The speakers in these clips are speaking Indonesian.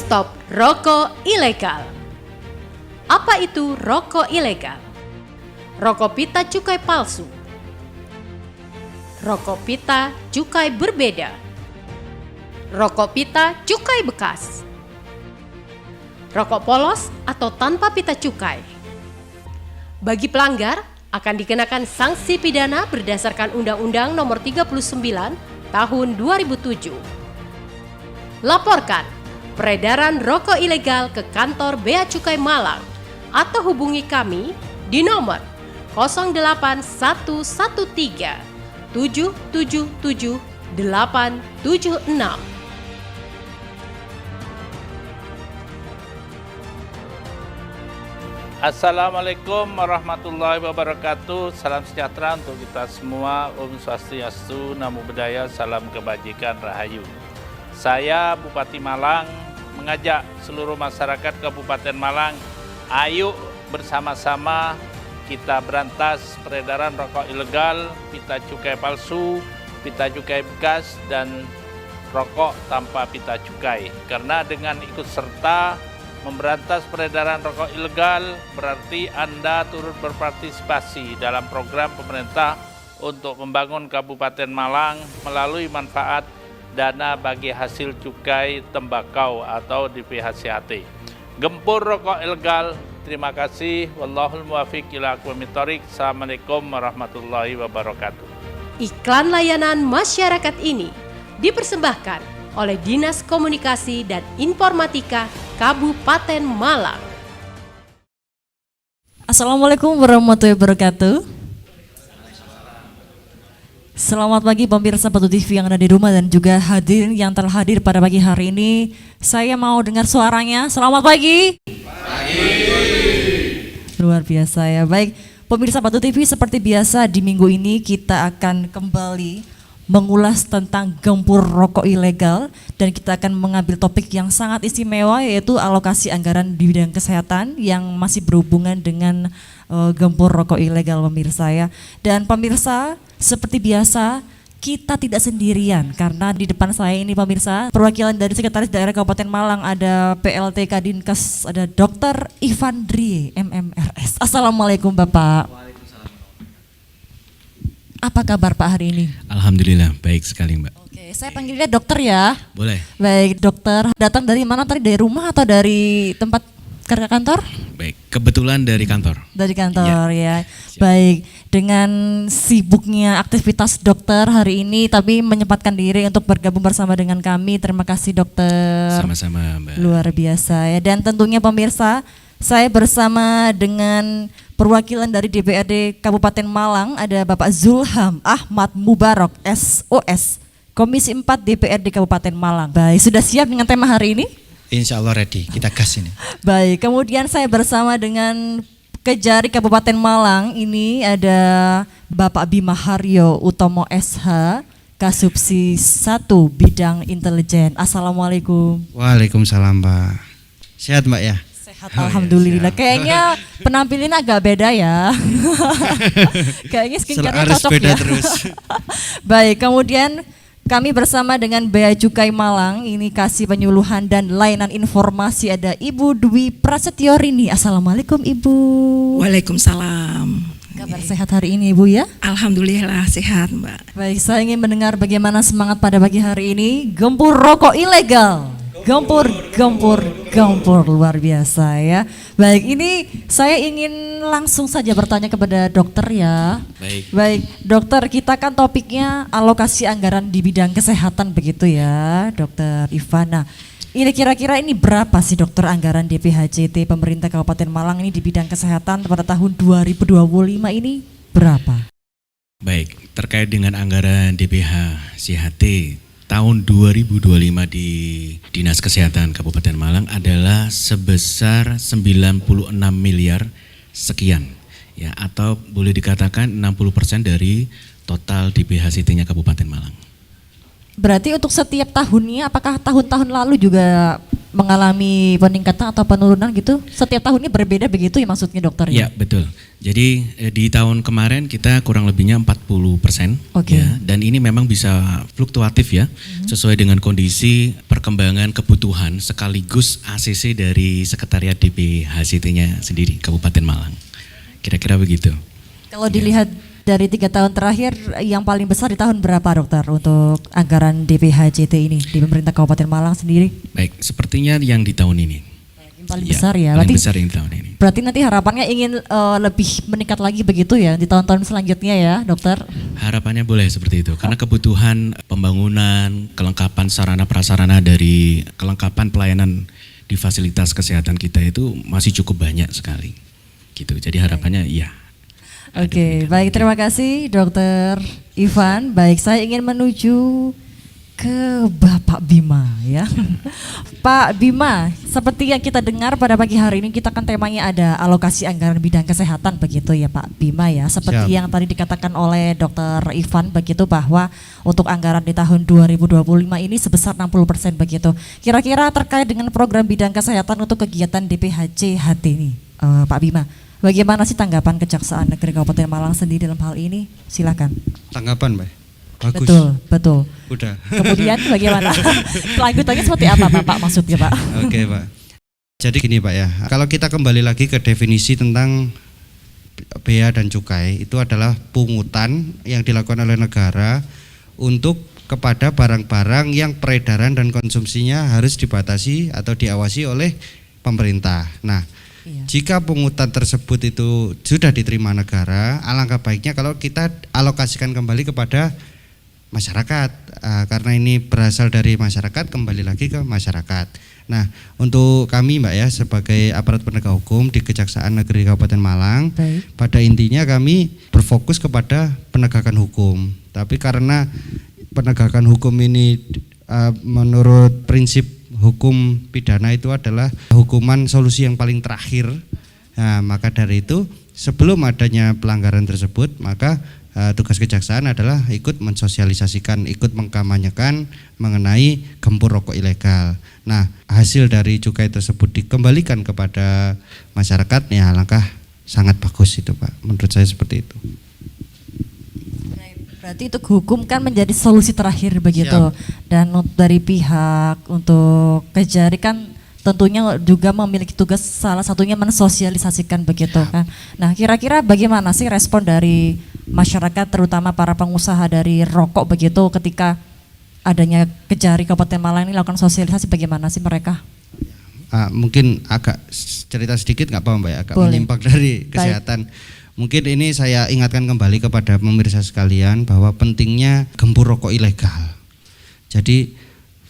Stop rokok ilegal. Apa itu rokok ilegal? Rokok pita cukai palsu. Rokok pita cukai berbeda. Rokok pita cukai bekas. Rokok polos atau tanpa pita cukai. Bagi pelanggar akan dikenakan sanksi pidana berdasarkan Undang-Undang Nomor 39 Tahun 2007. Laporkan peredaran rokok ilegal ke kantor Bea Cukai Malang atau hubungi kami di nomor 08113 777 876. Assalamualaikum warahmatullahi wabarakatuh. Salam sejahtera untuk kita semua. Om Swastiastu, Namo Buddhaya, salam kebajikan, rahayu. Saya Bupati Malang mengajak seluruh masyarakat Kabupaten Malang, ayo bersama-sama kita berantas peredaran rokok ilegal, pita cukai palsu, pita cukai bekas, dan rokok tanpa pita cukai. Karena dengan ikut serta memberantas peredaran rokok ilegal berarti Anda turut berpartisipasi dalam program pemerintah untuk membangun Kabupaten Malang melalui manfaat dana bagi hasil cukai tembakau atau DPHCAT. Gempur rokok ilegal. Terima kasih. Wallahul muwaffiq ila aqwamit thoriq. Assalamualaikum warahmatullahi wabarakatuh. Iklan layanan masyarakat ini dipersembahkan oleh Dinas Komunikasi dan Informatika Kabupaten Malang. Assalamualaikum warahmatullahi wabarakatuh. Selamat pagi pemirsa Patu TV yang ada di rumah dan juga hadirin yang telah hadir pada pagi hari ini. Saya mau dengar suaranya. Selamat pagi. Luar biasa ya. Baik, pemirsa Patu TV, seperti biasa di minggu ini kita akan kembali mengulas tentang gempur rokok ilegal, dan kita akan mengambil topik yang sangat istimewa, yaitu alokasi anggaran di bidang kesehatan yang masih berhubungan dengan gempur rokok ilegal, pemirsa ya. Dan pemirsa, seperti biasa kita tidak sendirian, karena di depan saya ini pemirsa perwakilan dari Sekretaris Daerah Kabupaten Malang, ada PLT Kadinkes, ada Dr. Ivandrie MMRS. Assalamualaikum Bapak. Apa kabar Pak hari ini? Alhamdulillah baik sekali Mbak. Oke, saya panggilnya dokter ya. Boleh. Baik dokter, datang dari mana tadi? Dari rumah atau dari tempat kerja kantor? Baik, kebetulan dari kantor. Dari kantor ya. Baik, dengan sibuknya aktivitas dokter hari ini, tapi menyempatkan diri untuk bergabung bersama dengan kami. Terima kasih dokter. Sama-sama Mbak. Luar biasa ya. Dan tentunya pemirsa, saya bersama dengan perwakilan dari DPRD Kabupaten Malang, ada Bapak Zulham Ahmad Mubarok, SOS, Komisi 4 DPRD Kabupaten Malang. Baik, sudah siap dengan tema hari ini? Insya Allah ready, kita gas ini. Baik, kemudian saya bersama dengan Kejari Kabupaten Malang, ini ada Bapak Bima Haryo Utomo SH, Kasubsi 1 Bidang Intelijen. Assalamualaikum. Waalaikumsalam Mbak. Sehat Mbak ya? Sehat, alhamdulillah. Kayaknya penampilannya agak beda ya. Kayaknya skincare-nya harus cocok beda ya. terus. Baik, kemudian kami bersama dengan Bea Cukai Malang, ini kasih penyuluhan dan layanan informasi, ada Ibu Dwi Prasetyorini. Assalamualaikum Ibu. Waalaikumsalam. Kabar sehat hari ini Ibu ya? Alhamdulillah sehat Mbak. Baik, saya ingin mendengar bagaimana semangat pada pagi hari ini. Gempur rokok ilegal. Gempur luar biasa ya. Baik, ini saya ingin langsung saja bertanya kepada dokter ya. Baik, dokter, kita kan topiknya alokasi anggaran di bidang kesehatan begitu ya, Dokter Ivana. Ini kira-kira ini berapa sih dokter anggaran DPHCT pemerintah Kabupaten Malang ini di bidang kesehatan pada tahun 2025 ini berapa? Baik, terkait dengan anggaran DPHCT tahun 2025 di Dinas Kesehatan Kabupaten Malang adalah sebesar 96 miliar sekian ya, atau boleh dikatakan 60% dari total DPHCT-nya Kabupaten Malang. Berarti untuk setiap tahunnya, apakah tahun-tahun lalu juga mengalami peningkatan atau penurunan gitu? Setiap tahunnya berbeda begitu ya maksudnya dokter ya? Ya betul. Jadi di tahun kemarin kita kurang lebihnya 40%. Oke. Ya, dan ini memang bisa fluktuatif ya, sesuai dengan kondisi per perkembangan kebutuhan sekaligus ACC dari Sekretariat DPHCT-nya sendiri Kabupaten Malang. Kira-kira begitu. Kalau dilihat dari 3 tahun terakhir, yang paling besar di tahun berapa dokter untuk anggaran DPHCT ini di pemerintah Kabupaten Malang sendiri? Baik, sepertinya yang di tahun ini. Yang paling besar ya. Paling besar yang di tahun ini. Berarti nanti harapannya ingin lebih meningkat lagi begitu ya di tahun-tahun selanjutnya ya dokter? Harapannya boleh seperti itu, karena kebutuhan pembangunan, kelengkapan sarana prasarana dari kelengkapan pelayanan di fasilitas kesehatan kita itu masih cukup banyak sekali. Gitu. Jadi harapannya iya. Oke, baik, terima kasih Dokter Ivan. Baik, saya ingin menuju ke Bapak Bima ya. Pak Bima, seperti yang kita dengar pada pagi hari ini, kita kan temanya ada alokasi anggaran bidang kesehatan begitu ya Pak Bima ya. Seperti yang tadi dikatakan oleh Dokter Ivan begitu, bahwa untuk anggaran di tahun 2025 ini sebesar 60% begitu. Kira-kira terkait dengan program bidang kesehatan untuk kegiatan DPHC-HT ini, Pak Bima, bagaimana sih tanggapan Kejaksaan Negeri Kabupaten Malang sendiri dalam hal ini? Silakan. Tanggapan, Mbak? Bagus. Betul. Udah. Kemudian bagaimana? Kelanjutannya seperti apa Bapak maksudnya Pak? Oke, Pak. Jadi gini Pak ya, kalau kita kembali lagi ke definisi tentang bea dan cukai, itu adalah pungutan yang dilakukan oleh negara untuk kepada barang-barang yang peredaran dan konsumsinya harus dibatasi atau diawasi oleh pemerintah. Nah, jika pungutan tersebut itu sudah diterima negara, alangkah baiknya kalau kita alokasikan kembali kepada masyarakat, karena ini berasal dari masyarakat, kembali lagi ke masyarakat. Nah, untuk kami Mbak ya, sebagai aparat penegak hukum di Kejaksaan Negeri Kabupaten Malang, pada intinya kami berfokus kepada penegakan hukum. Tapi karena penegakan hukum ini menurut prinsip hukum pidana itu adalah hukuman solusi yang paling terakhir. Nah, maka dari itu sebelum adanya pelanggaran tersebut, maka tugas kejaksaan adalah ikut mensosialisasikan, ikut mengkampanyekan mengenai gempur rokok ilegal. Nah, hasil dari cukai tersebut dikembalikan kepada masyarakat, ya langkah sangat bagus itu Pak. Menurut saya seperti itu. Berarti untuk hukum kan menjadi solusi terakhir begitu. Dan dari pihak untuk Kejari kan tentunya juga memiliki tugas salah satunya mensosialisasikan begitu kan. Nah, kira-kira bagaimana sih respon dari masyarakat terutama para pengusaha dari rokok begitu ketika adanya Kejari Kabupaten Malang ini lakukan sosialisasi, bagaimana sih mereka? Mungkin agak cerita sedikit nggak apa-apa Mbak ya, agak Boleh. menyimpang dari kesehatan. Mungkin ini saya ingatkan kembali kepada pemirsa sekalian bahwa pentingnya gempur rokok ilegal. Jadi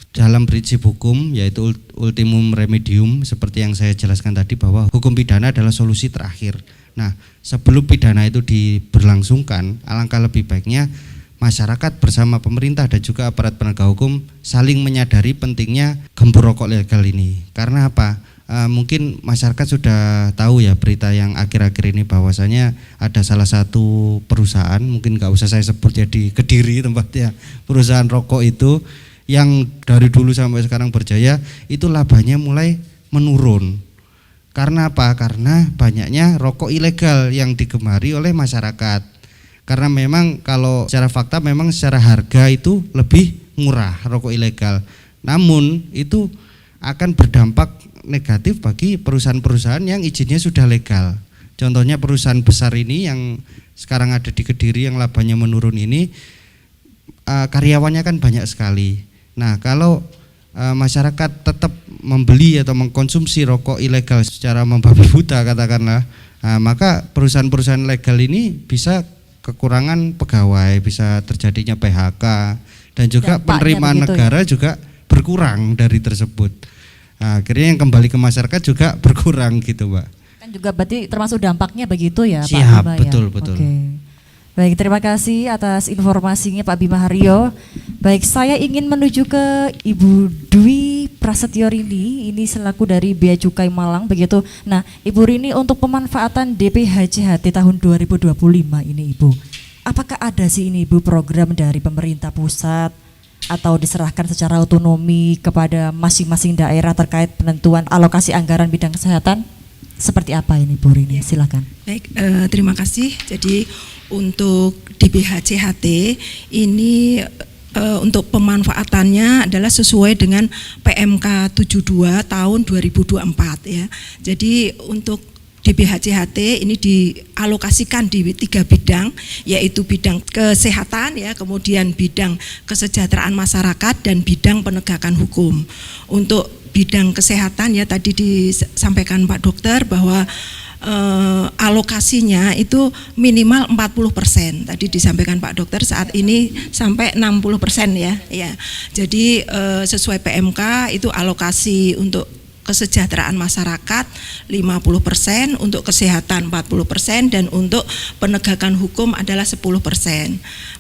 dalam prinsip hukum yaitu ultimum remedium, seperti yang saya jelaskan tadi, bahwa hukum pidana adalah solusi terakhir. Nah, sebelum pidana itu diberlangsungkan, alangkah lebih baiknya masyarakat bersama pemerintah dan juga aparat penegak hukum saling menyadari pentingnya gempur rokok ilegal ini. Karena apa? Mungkin masyarakat sudah tahu ya berita yang akhir-akhir ini, bahwasanya ada salah satu perusahaan, mungkin nggak usah saya sebut ya, di Kediri tempatnya, perusahaan rokok itu yang dari dulu sampai sekarang berjaya, itu labanya mulai menurun. Karena apa? Karena banyaknya rokok ilegal yang digemari oleh masyarakat. Karena memang kalau secara fakta memang secara harga itu lebih murah rokok ilegal. Namun itu akan berdampak negatif bagi perusahaan-perusahaan yang izinnya sudah legal. Contohnya perusahaan besar ini yang sekarang ada di Kediri yang labanya menurun ini, karyawannya kan banyak sekali. Nah, kalau masyarakat tetap membeli atau mengkonsumsi rokok ilegal secara membabi buta katakanlah, maka perusahaan-perusahaan legal ini bisa kekurangan pegawai, bisa terjadinya PHK, dan juga penerimaan negara juga berkurang dari tersebut. Akhirnya yang kembali ke masyarakat juga berkurang gitu Mbak. Kan juga berarti termasuk dampaknya begitu ya Pak Siap, Bima betul, ya? betul. Oke. Baik, terima kasih atas informasinya Pak Bima Haryo. Baik, saya ingin menuju ke Ibu Dwi Prasetyo Rini, ini selaku dari Bea Cukai Malang begitu. Nah, Ibu Rini, untuk pemanfaatan DPHC-HT tahun 2025 ini Ibu, apakah ada sih ini Ibu program dari pemerintah pusat atau diserahkan secara otonomi kepada masing-masing daerah terkait penentuan alokasi anggaran bidang kesehatan? Seperti apa ini Bu Rini? Silakan. Baik, terima kasih. Jadi untuk DPHC-HT ini untuk pemanfaatannya adalah sesuai dengan PMK 72 tahun 2024 ya. Jadi untuk DBHCHT ini dialokasikan di 3 bidang, yaitu bidang kesehatan ya, kemudian bidang kesejahteraan masyarakat dan bidang penegakan hukum. Untuk bidang kesehatan ya tadi disampaikan Pak Dokter bahwa alokasinya itu minimal 40%. Tadi disampaikan Pak Dokter saat ini sampai 60% ya. Ya. Jadi sesuai PMK itu alokasi untuk kesejahteraan masyarakat 50%, untuk kesehatan 40% dan untuk penegakan hukum adalah 10%.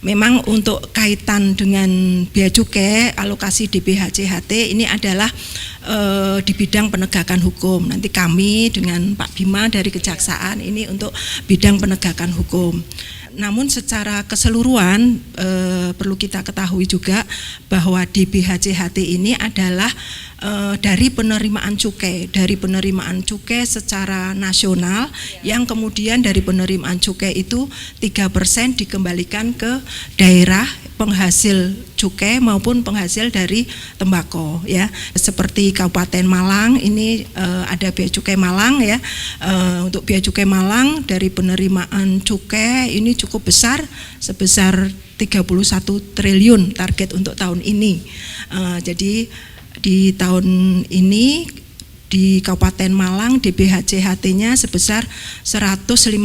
Memang untuk kaitan dengan bea cukai alokasi DBHCHT ini adalah di bidang penegakan hukum. Nanti kami dengan Pak Bima dari Kejaksaan ini untuk bidang penegakan hukum. Namun secara keseluruhan perlu kita ketahui juga bahwa DBHCHT ini adalah dari penerimaan cukai secara nasional yang kemudian dari penerimaan cukai itu 3% dikembalikan ke daerah penghasil cukai maupun penghasil dari tembakau ya. Seperti Kabupaten Malang ini ada bea cukai Malang ya. Untuk bea cukai Malang dari penerimaan cukai ini cukup besar sebesar 31 triliun target untuk tahun ini. Jadi di tahun ini di Kabupaten Malang DBHCHT-nya sebesar 158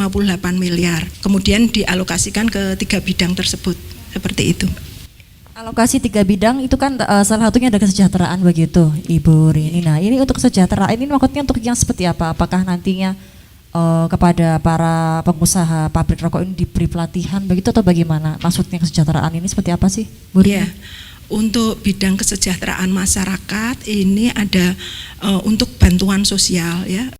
miliar. Kemudian dialokasikan ke 3 bidang tersebut. Seperti itu. Alokasi 3 bidang itu kan salah satunya ada kesejahteraan begitu, Ibu Rini. Nah, ini untuk kesejahteraan ini maksudnya untuk yang seperti apa? Apakah nantinya kepada para pengusaha pabrik rokok ini diberi pelatihan begitu atau bagaimana? Maksudnya kesejahteraan ini seperti apa sih, Bu Rini? Ya. Untuk bidang kesejahteraan masyarakat ini ada untuk bantuan sosial ya.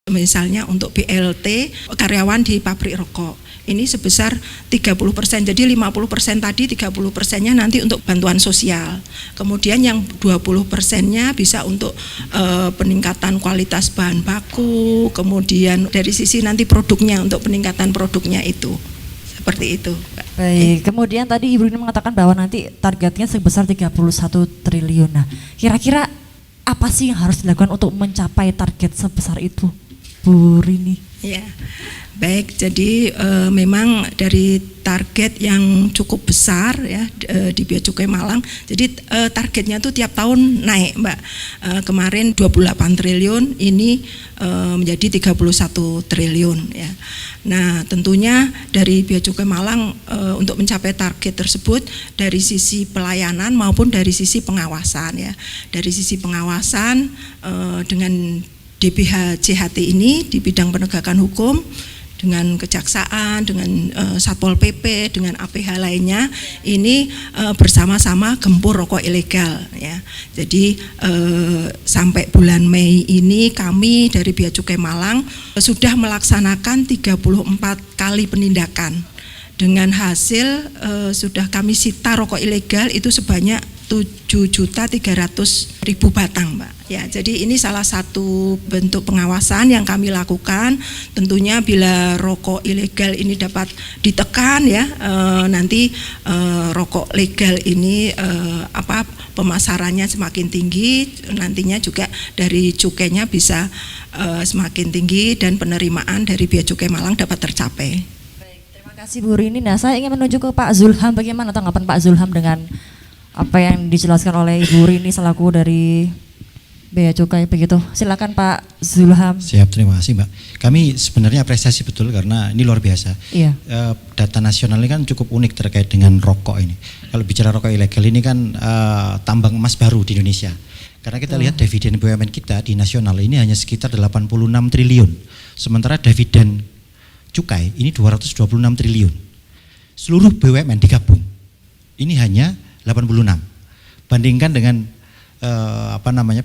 Misalnya untuk BLT karyawan di pabrik rokok ini sebesar 30%, jadi 50% tadi 30%-nya nanti untuk bantuan sosial. Kemudian yang 20%-nya bisa untuk peningkatan kualitas bahan baku, kemudian dari sisi nanti produknya untuk peningkatan produknya itu. Seperti itu. Baik, kemudian tadi Ibu Rini mengatakan bahwa nanti targetnya sebesar 31 triliun. Nah, kira-kira apa sih yang harus dilakukan untuk mencapai target sebesar itu, Bu Rini? Ya, baik. Jadi memang dari target yang cukup besar ya di Bea Cukai Malang. Jadi targetnya tuh tiap tahun naik, Mbak. Kemarin 28 triliun, ini menjadi 31 triliun ya. Nah, tentunya dari Bea Cukai Malang untuk mencapai target tersebut dari sisi pelayanan maupun dari sisi pengawasan ya. Dari sisi pengawasan dengan DBHCHT ini di bidang penegakan hukum dengan kejaksaan, dengan Satpol PP, dengan APH lainnya ini bersama-sama gempur rokok ilegal ya. Jadi sampai bulan Mei ini kami dari Bea Cukai Malang sudah melaksanakan 34 kali penindakan. Dengan hasil sudah kami sita rokok ilegal itu sebanyak 7.300.000 batang, Mbak. Ya, jadi ini salah satu bentuk pengawasan yang kami lakukan. Tentunya bila rokok ilegal ini dapat ditekan ya, nanti rokok legal ini pemasarannya semakin tinggi, nantinya juga dari cukainya bisa semakin tinggi dan penerimaan dari Bea Cukai Malang dapat tercapai. Baik, terima kasih Bu Rini. Nah, saya ingin menuju ke Pak Zulham. Bagaimana tanggapan Pak Zulham dengan apa yang dijelaskan oleh Ibu Rini selaku dari Bea Cukai begitu? Silakan Pak Zulham. Siap, terima kasih Mbak. Kami sebenarnya apresiasi betul karena ini luar biasa. Iya. Data nasional ini kan cukup unik terkait dengan rokok ini. Kalau bicara rokok ilegal ini kan tambang emas baru di Indonesia. Karena kita lihat dividen BUMN kita di nasional ini hanya sekitar 86 triliun. Sementara dividen cukai ini 226 triliun. Seluruh BUMN digabung ini hanya 86. Bandingkan dengan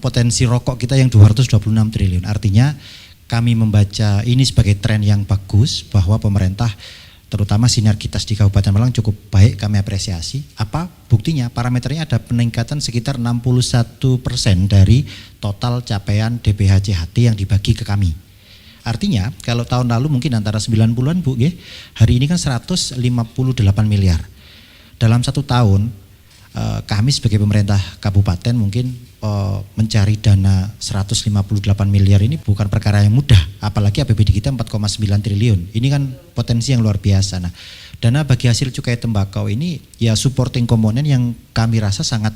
potensi rokok kita yang 226 triliun. Artinya kami membaca ini sebagai tren yang bagus bahwa pemerintah terutama sinergitas di Kabupaten Malang cukup baik, kami apresiasi. Apa buktinya? Parameternya ada peningkatan sekitar 61% dari total capaian DBHCHT yang dibagi ke kami. Artinya kalau tahun lalu mungkin antara 90-an Bu, hari ini kan 158 miliar. Dalam 1 tahun kami sebagai pemerintah kabupaten mungkin mencari dana 158 miliar ini bukan perkara yang mudah, apalagi APBD kita 4,9 triliun. Ini kan potensi yang luar biasa. Nah, dana bagi hasil cukai tembakau ini ya supporting komponen yang kami rasa sangat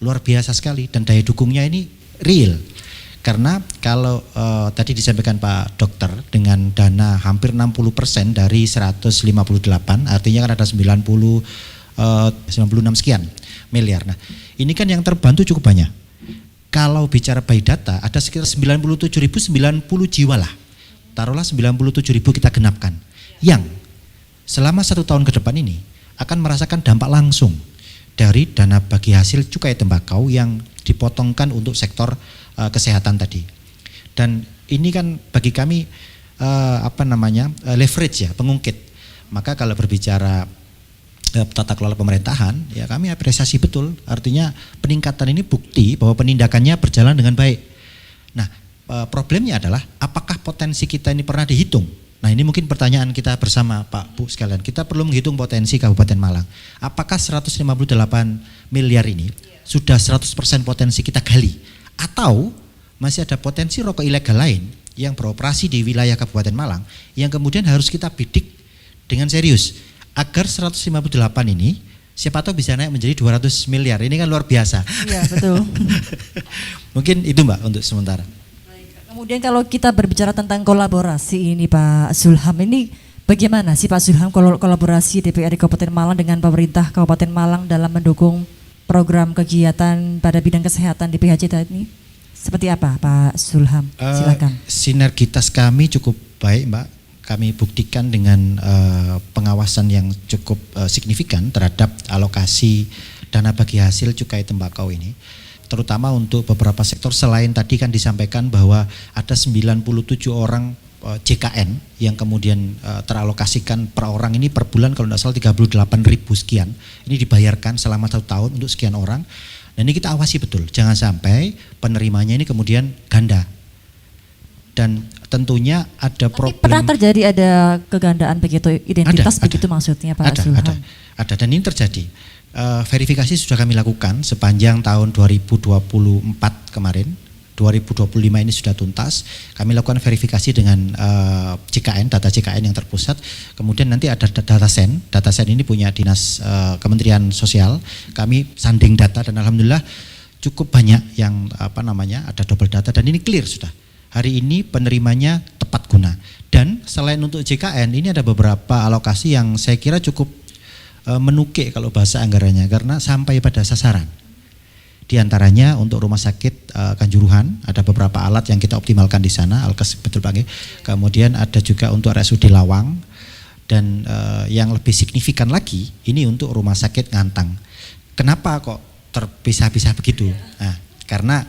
luar biasa sekali, dan daya dukungnya ini real. Karena kalau tadi disampaikan Pak Dokter, dengan dana hampir 60% dari 158, artinya kan ada 96 sekian miliar. Nah, ini kan yang terbantu cukup banyak. Kalau bicara by data, ada sekitar 97.090 jiwa lah. Taruhlah 97.000 kita genapkan. Yang selama 1 tahun ke depan ini akan merasakan dampak langsung dari dana bagi hasil cukai tembakau yang dipotongkan untuk sektor kesehatan tadi. Dan ini kan bagi kami leverage ya, pengungkit. Maka kalau berbicara tata kelola pemerintahan, ya kami apresiasi betul. Artinya peningkatan ini bukti bahwa penindakannya berjalan dengan baik. Nah, problemnya adalah apakah potensi kita ini pernah dihitung? Nah, ini mungkin pertanyaan kita bersama Pak Bu sekalian. Kita perlu menghitung potensi Kabupaten Malang. Apakah 158 miliar ini sudah 100% potensi kita gali? Atau masih ada potensi rokok ilegal lain yang beroperasi di wilayah Kabupaten Malang yang kemudian harus kita bidik dengan serius agar 158 ini siapa tahu bisa naik menjadi 200 miliar. Ini kan luar biasa. Iya, betul. Mungkin itu Mbak untuk sementara. Kemudian kalau kita berbicara tentang kolaborasi ini Pak Zulham, ini bagaimana sih Pak Zulham kolaborasi DPRD Kabupaten Malang dengan pemerintah Kabupaten Malang dalam mendukung program kegiatan pada bidang kesehatan di PHC ini? Seperti apa Pak Zulham? Silakan. Sinergitas kami cukup baik Mbak. Kami buktikan dengan pengawasan yang cukup signifikan terhadap alokasi dana bagi hasil cukai tembakau ini, terutama untuk beberapa sektor. Selain tadi kan disampaikan bahwa ada 97 orang JKN yang kemudian teralokasikan per orang ini per bulan kalau tidak salah 38.000 sekian, ini dibayarkan selama 1 tahun untuk sekian orang. Dan ini kita awasi betul, jangan sampai penerimanya ini kemudian ganda. Dan tentunya ada problem. Pernah terjadi ada kegandaan begitu, identitas begitu maksudnya Pak Zulham? Ada, dan ini terjadi. Verifikasi sudah kami lakukan sepanjang tahun 2024 kemarin. 2025 ini sudah tuntas. Kami lakukan verifikasi dengan JKN, data JKN yang terpusat. Kemudian nanti ada datasen. Datasen ini punya dinas Kementerian Sosial. Kami sanding data dan alhamdulillah cukup banyak yang ada double data dan ini clear sudah. Hari ini penerimanya tepat guna. Dan selain untuk JKN, ini ada beberapa alokasi yang saya kira cukup menukik kalau bahasa anggarannya, karena sampai pada sasaran. Di antaranya untuk rumah sakit Kanjuruhan, ada beberapa alat yang kita optimalkan di sana, alkes betul Pak. Kemudian ada juga untuk RSUD Lawang, dan yang lebih signifikan lagi, ini untuk rumah sakit Ngantang. Kenapa kok terpisah-pisah begitu? Nah, karena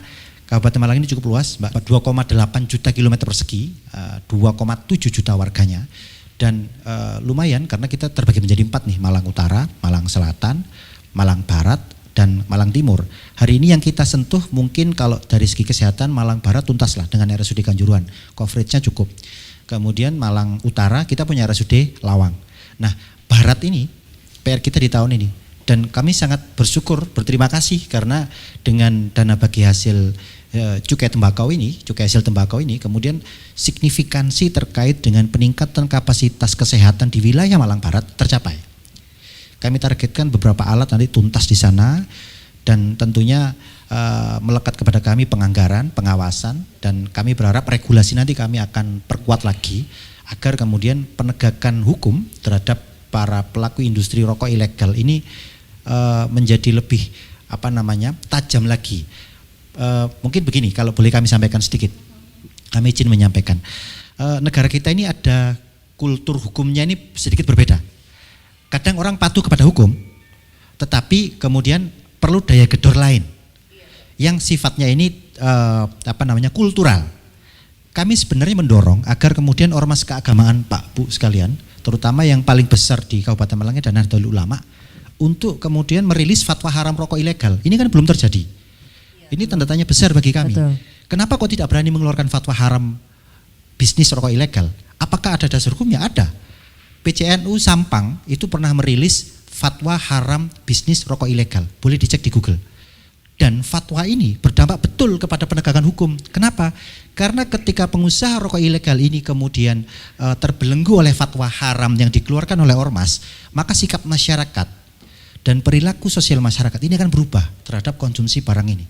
Kabupaten Malang ini cukup luas, Mbak, 2,8 juta kilometer persegi, 2,7 juta warganya, dan lumayan karena kita terbagi menjadi 4 nih, Malang Utara, Malang Selatan, Malang Barat, dan Malang Timur. Hari ini yang kita sentuh mungkin kalau dari segi kesehatan Malang Barat tuntas lah dengan RSUD Kanjuruhan, coveragenya cukup. Kemudian Malang Utara kita punya RSUD Lawang. Nah, Barat ini PR kita di tahun ini, dan kami sangat bersyukur, berterima kasih karena dengan dana bagi hasil cukai hasil tembakau ini kemudian signifikansi terkait dengan peningkatan kapasitas kesehatan di wilayah Malang Barat tercapai. Kami targetkan beberapa alat nanti tuntas di sana, dan tentunya melekat kepada kami penganggaran, pengawasan, dan kami berharap regulasi nanti kami akan perkuat lagi agar kemudian penegakan hukum terhadap para pelaku industri rokok ilegal ini menjadi lebih tajam lagi. Mungkin begini, kalau boleh kami sampaikan sedikit, kami izin menyampaikan, negara kita ini ada kultur hukumnya ini sedikit berbeda. Kadang orang patuh kepada hukum, tetapi kemudian perlu daya gedor lain yang sifatnya ini kultural. Kami sebenarnya mendorong agar kemudian ormas keagamaan Pak Bu sekalian, terutama yang paling besar di Kabupaten Malang dan Nahdlatul Ulama, untuk kemudian merilis fatwa haram rokok ilegal. Ini kan belum terjadi. Ini tanda tanya besar bagi kami. Betul. Kenapa kok tidak berani mengeluarkan fatwa haram bisnis rokok ilegal? Apakah ada dasar hukumnya? Ada. PCNU Sampang itu pernah merilis fatwa haram bisnis rokok ilegal. Boleh dicek di Google. Dan fatwa ini berdampak betul kepada penegakan hukum. Kenapa? Karena ketika pengusaha rokok ilegal ini kemudian terbelenggu oleh fatwa haram yang dikeluarkan oleh ormas, maka sikap masyarakat dan perilaku sosial masyarakat ini akan berubah terhadap konsumsi barang ini.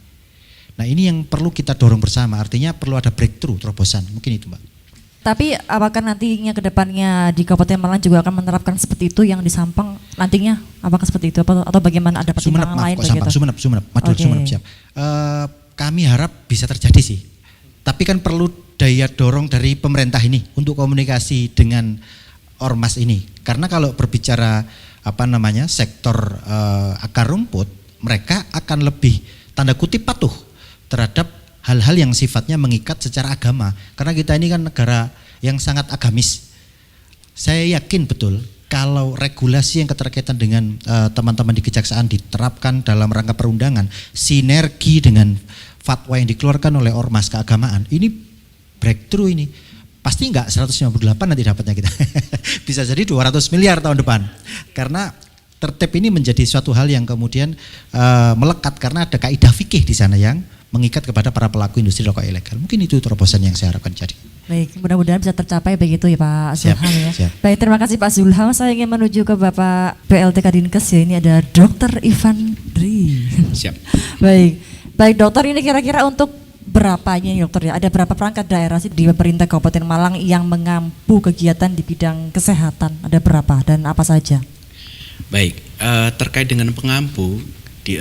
Nah, ini yang perlu kita dorong bersama, artinya perlu ada breakthrough, terobosan, mungkin itu Mbak. Tapi apakah nantinya ke depannya di Kabupaten Malang juga akan menerapkan seperti itu yang di Sampang nantinya? Apakah seperti itu atau bagaimana, ada pertimbangan lain begitu? Sumeneb, Madura, Okay. Sumeneb, siap. Kami harap bisa terjadi sih. Tapi kan perlu daya dorong dari pemerintah ini untuk komunikasi dengan ormas ini. Karena kalau berbicara sektor akar rumput, mereka akan lebih tanda kutip patuh terhadap hal-hal yang sifatnya mengikat secara agama. Karena kita ini kan negara yang sangat agamis. Saya yakin betul kalau regulasi yang keterkaitan dengan teman-teman di kejaksaan diterapkan dalam rangka perundangan, sinergi dengan fatwa yang dikeluarkan oleh ormas keagamaan, ini breakthrough ini. Pasti enggak 158 nanti dapatnya kita. Bisa jadi 200 miliar tahun depan. Karena tertib ini menjadi suatu hal yang kemudian melekat karena ada kaidah fikih di sana yang mengikat kepada para pelaku industri rokok ilegal. Mungkin itu terobosan yang saya harapkan jadi. Baik, mudah-mudahan bisa tercapai begitu ya Pak Zulham ya. Siap. Baik, terima kasih Pak Zulham. Saya ingin menuju ke Bapak PLT Kadinkes ya. Ini ada Dr. Ivan Dri. Siap. Baik dokter, ini kira-kira untuk berapanya dokter ya? Ada berapa perangkat daerah sih di pemerintah Kabupaten Malang yang mengampu kegiatan di bidang kesehatan? Ada berapa dan apa saja? Baik, terkait dengan pengampu di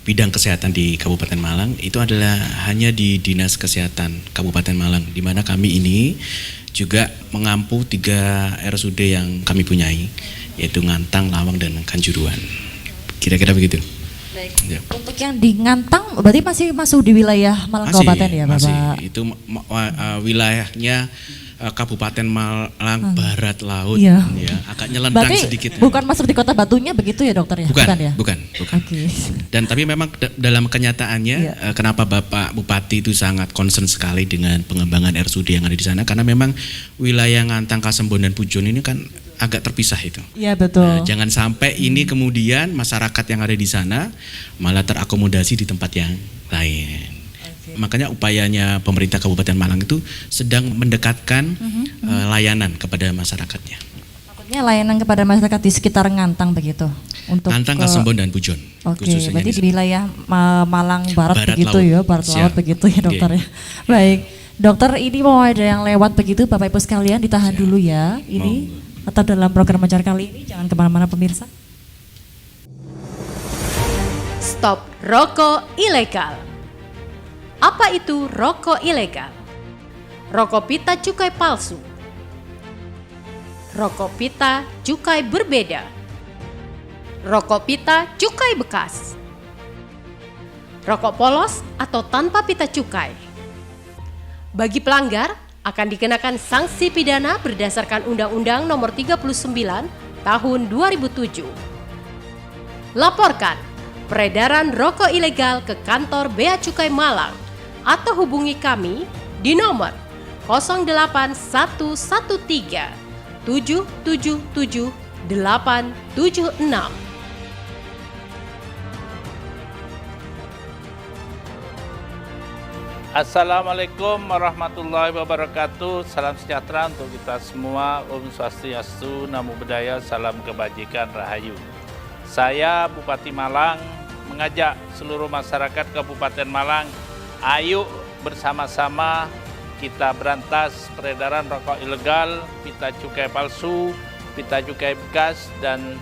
bidang kesehatan di Kabupaten Malang itu adalah hanya di Dinas Kesehatan Kabupaten Malang, di mana kami ini juga mengampu 3 RSUD yang kami punyai, yaitu Ngantang, Lawang, dan Kanjuruhan. Kira-kira begitu. Baik. Ya. Untuk yang di Ngantang berarti masih masuk di wilayah Malang Kabupaten ya Bapak? Masih, itu wilayahnya Kabupaten Malang Barat Laut, Iya. ya, agak nyelentang Berarti sedikit. bukan masuk di Kota Batunya begitu ya dokter ya? Bukan, ya? bukan. Oke. Dan tapi memang dalam kenyataannya Iya. Kenapa Bapak Bupati itu sangat concern sekali dengan pengembangan RSUD yang ada di sana, karena memang wilayah Ngantang, Kasembon, dan Pujon ini kan agak terpisah itu. Iya betul. Nah, jangan sampai ini kemudian masyarakat yang ada di sana malah terakomodasi di tempat yang lain. Makanya upayanya pemerintah Kabupaten Malang itu sedang mendekatkan layanan kepada masyarakatnya. Maksudnya layanan kepada masyarakat di sekitar Ngantang begitu? Untuk Ngantang, Kasembon, dan Pujon. Oke, Khususnya berarti di di wilayah Malang Barat begitu Laut. ya, Barat Siap. Laut begitu ya dokter ya. Baik, dokter ini mau ada yang lewat begitu, Bapak Ibu sekalian ditahan dulu ya. Ini tetap dalam program Mencar kali ini, jangan kemana-mana pemirsa. Stop rokok ilegal. Apa itu rokok ilegal? Rokok pita cukai palsu. Rokok pita cukai berbeda. Rokok pita cukai bekas. Rokok polos atau tanpa pita cukai. Bagi pelanggar akan dikenakan sanksi pidana berdasarkan Undang-Undang Nomor 39 Tahun 2007. Laporkan peredaran rokok ilegal ke kantor Bea Cukai Malang atau hubungi kami di nomor 08113 777 876. Assalamualaikum warahmatullahi wabarakatuh. Salam sejahtera untuk kita semua. Om Swastiastu, Namo Buddhaya, salam kebajikan, rahayu. Saya Bupati Malang mengajak seluruh masyarakat Kabupaten Malang, ayo bersama-sama kita berantas peredaran rokok ilegal, pita cukai palsu, pita cukai bekas, dan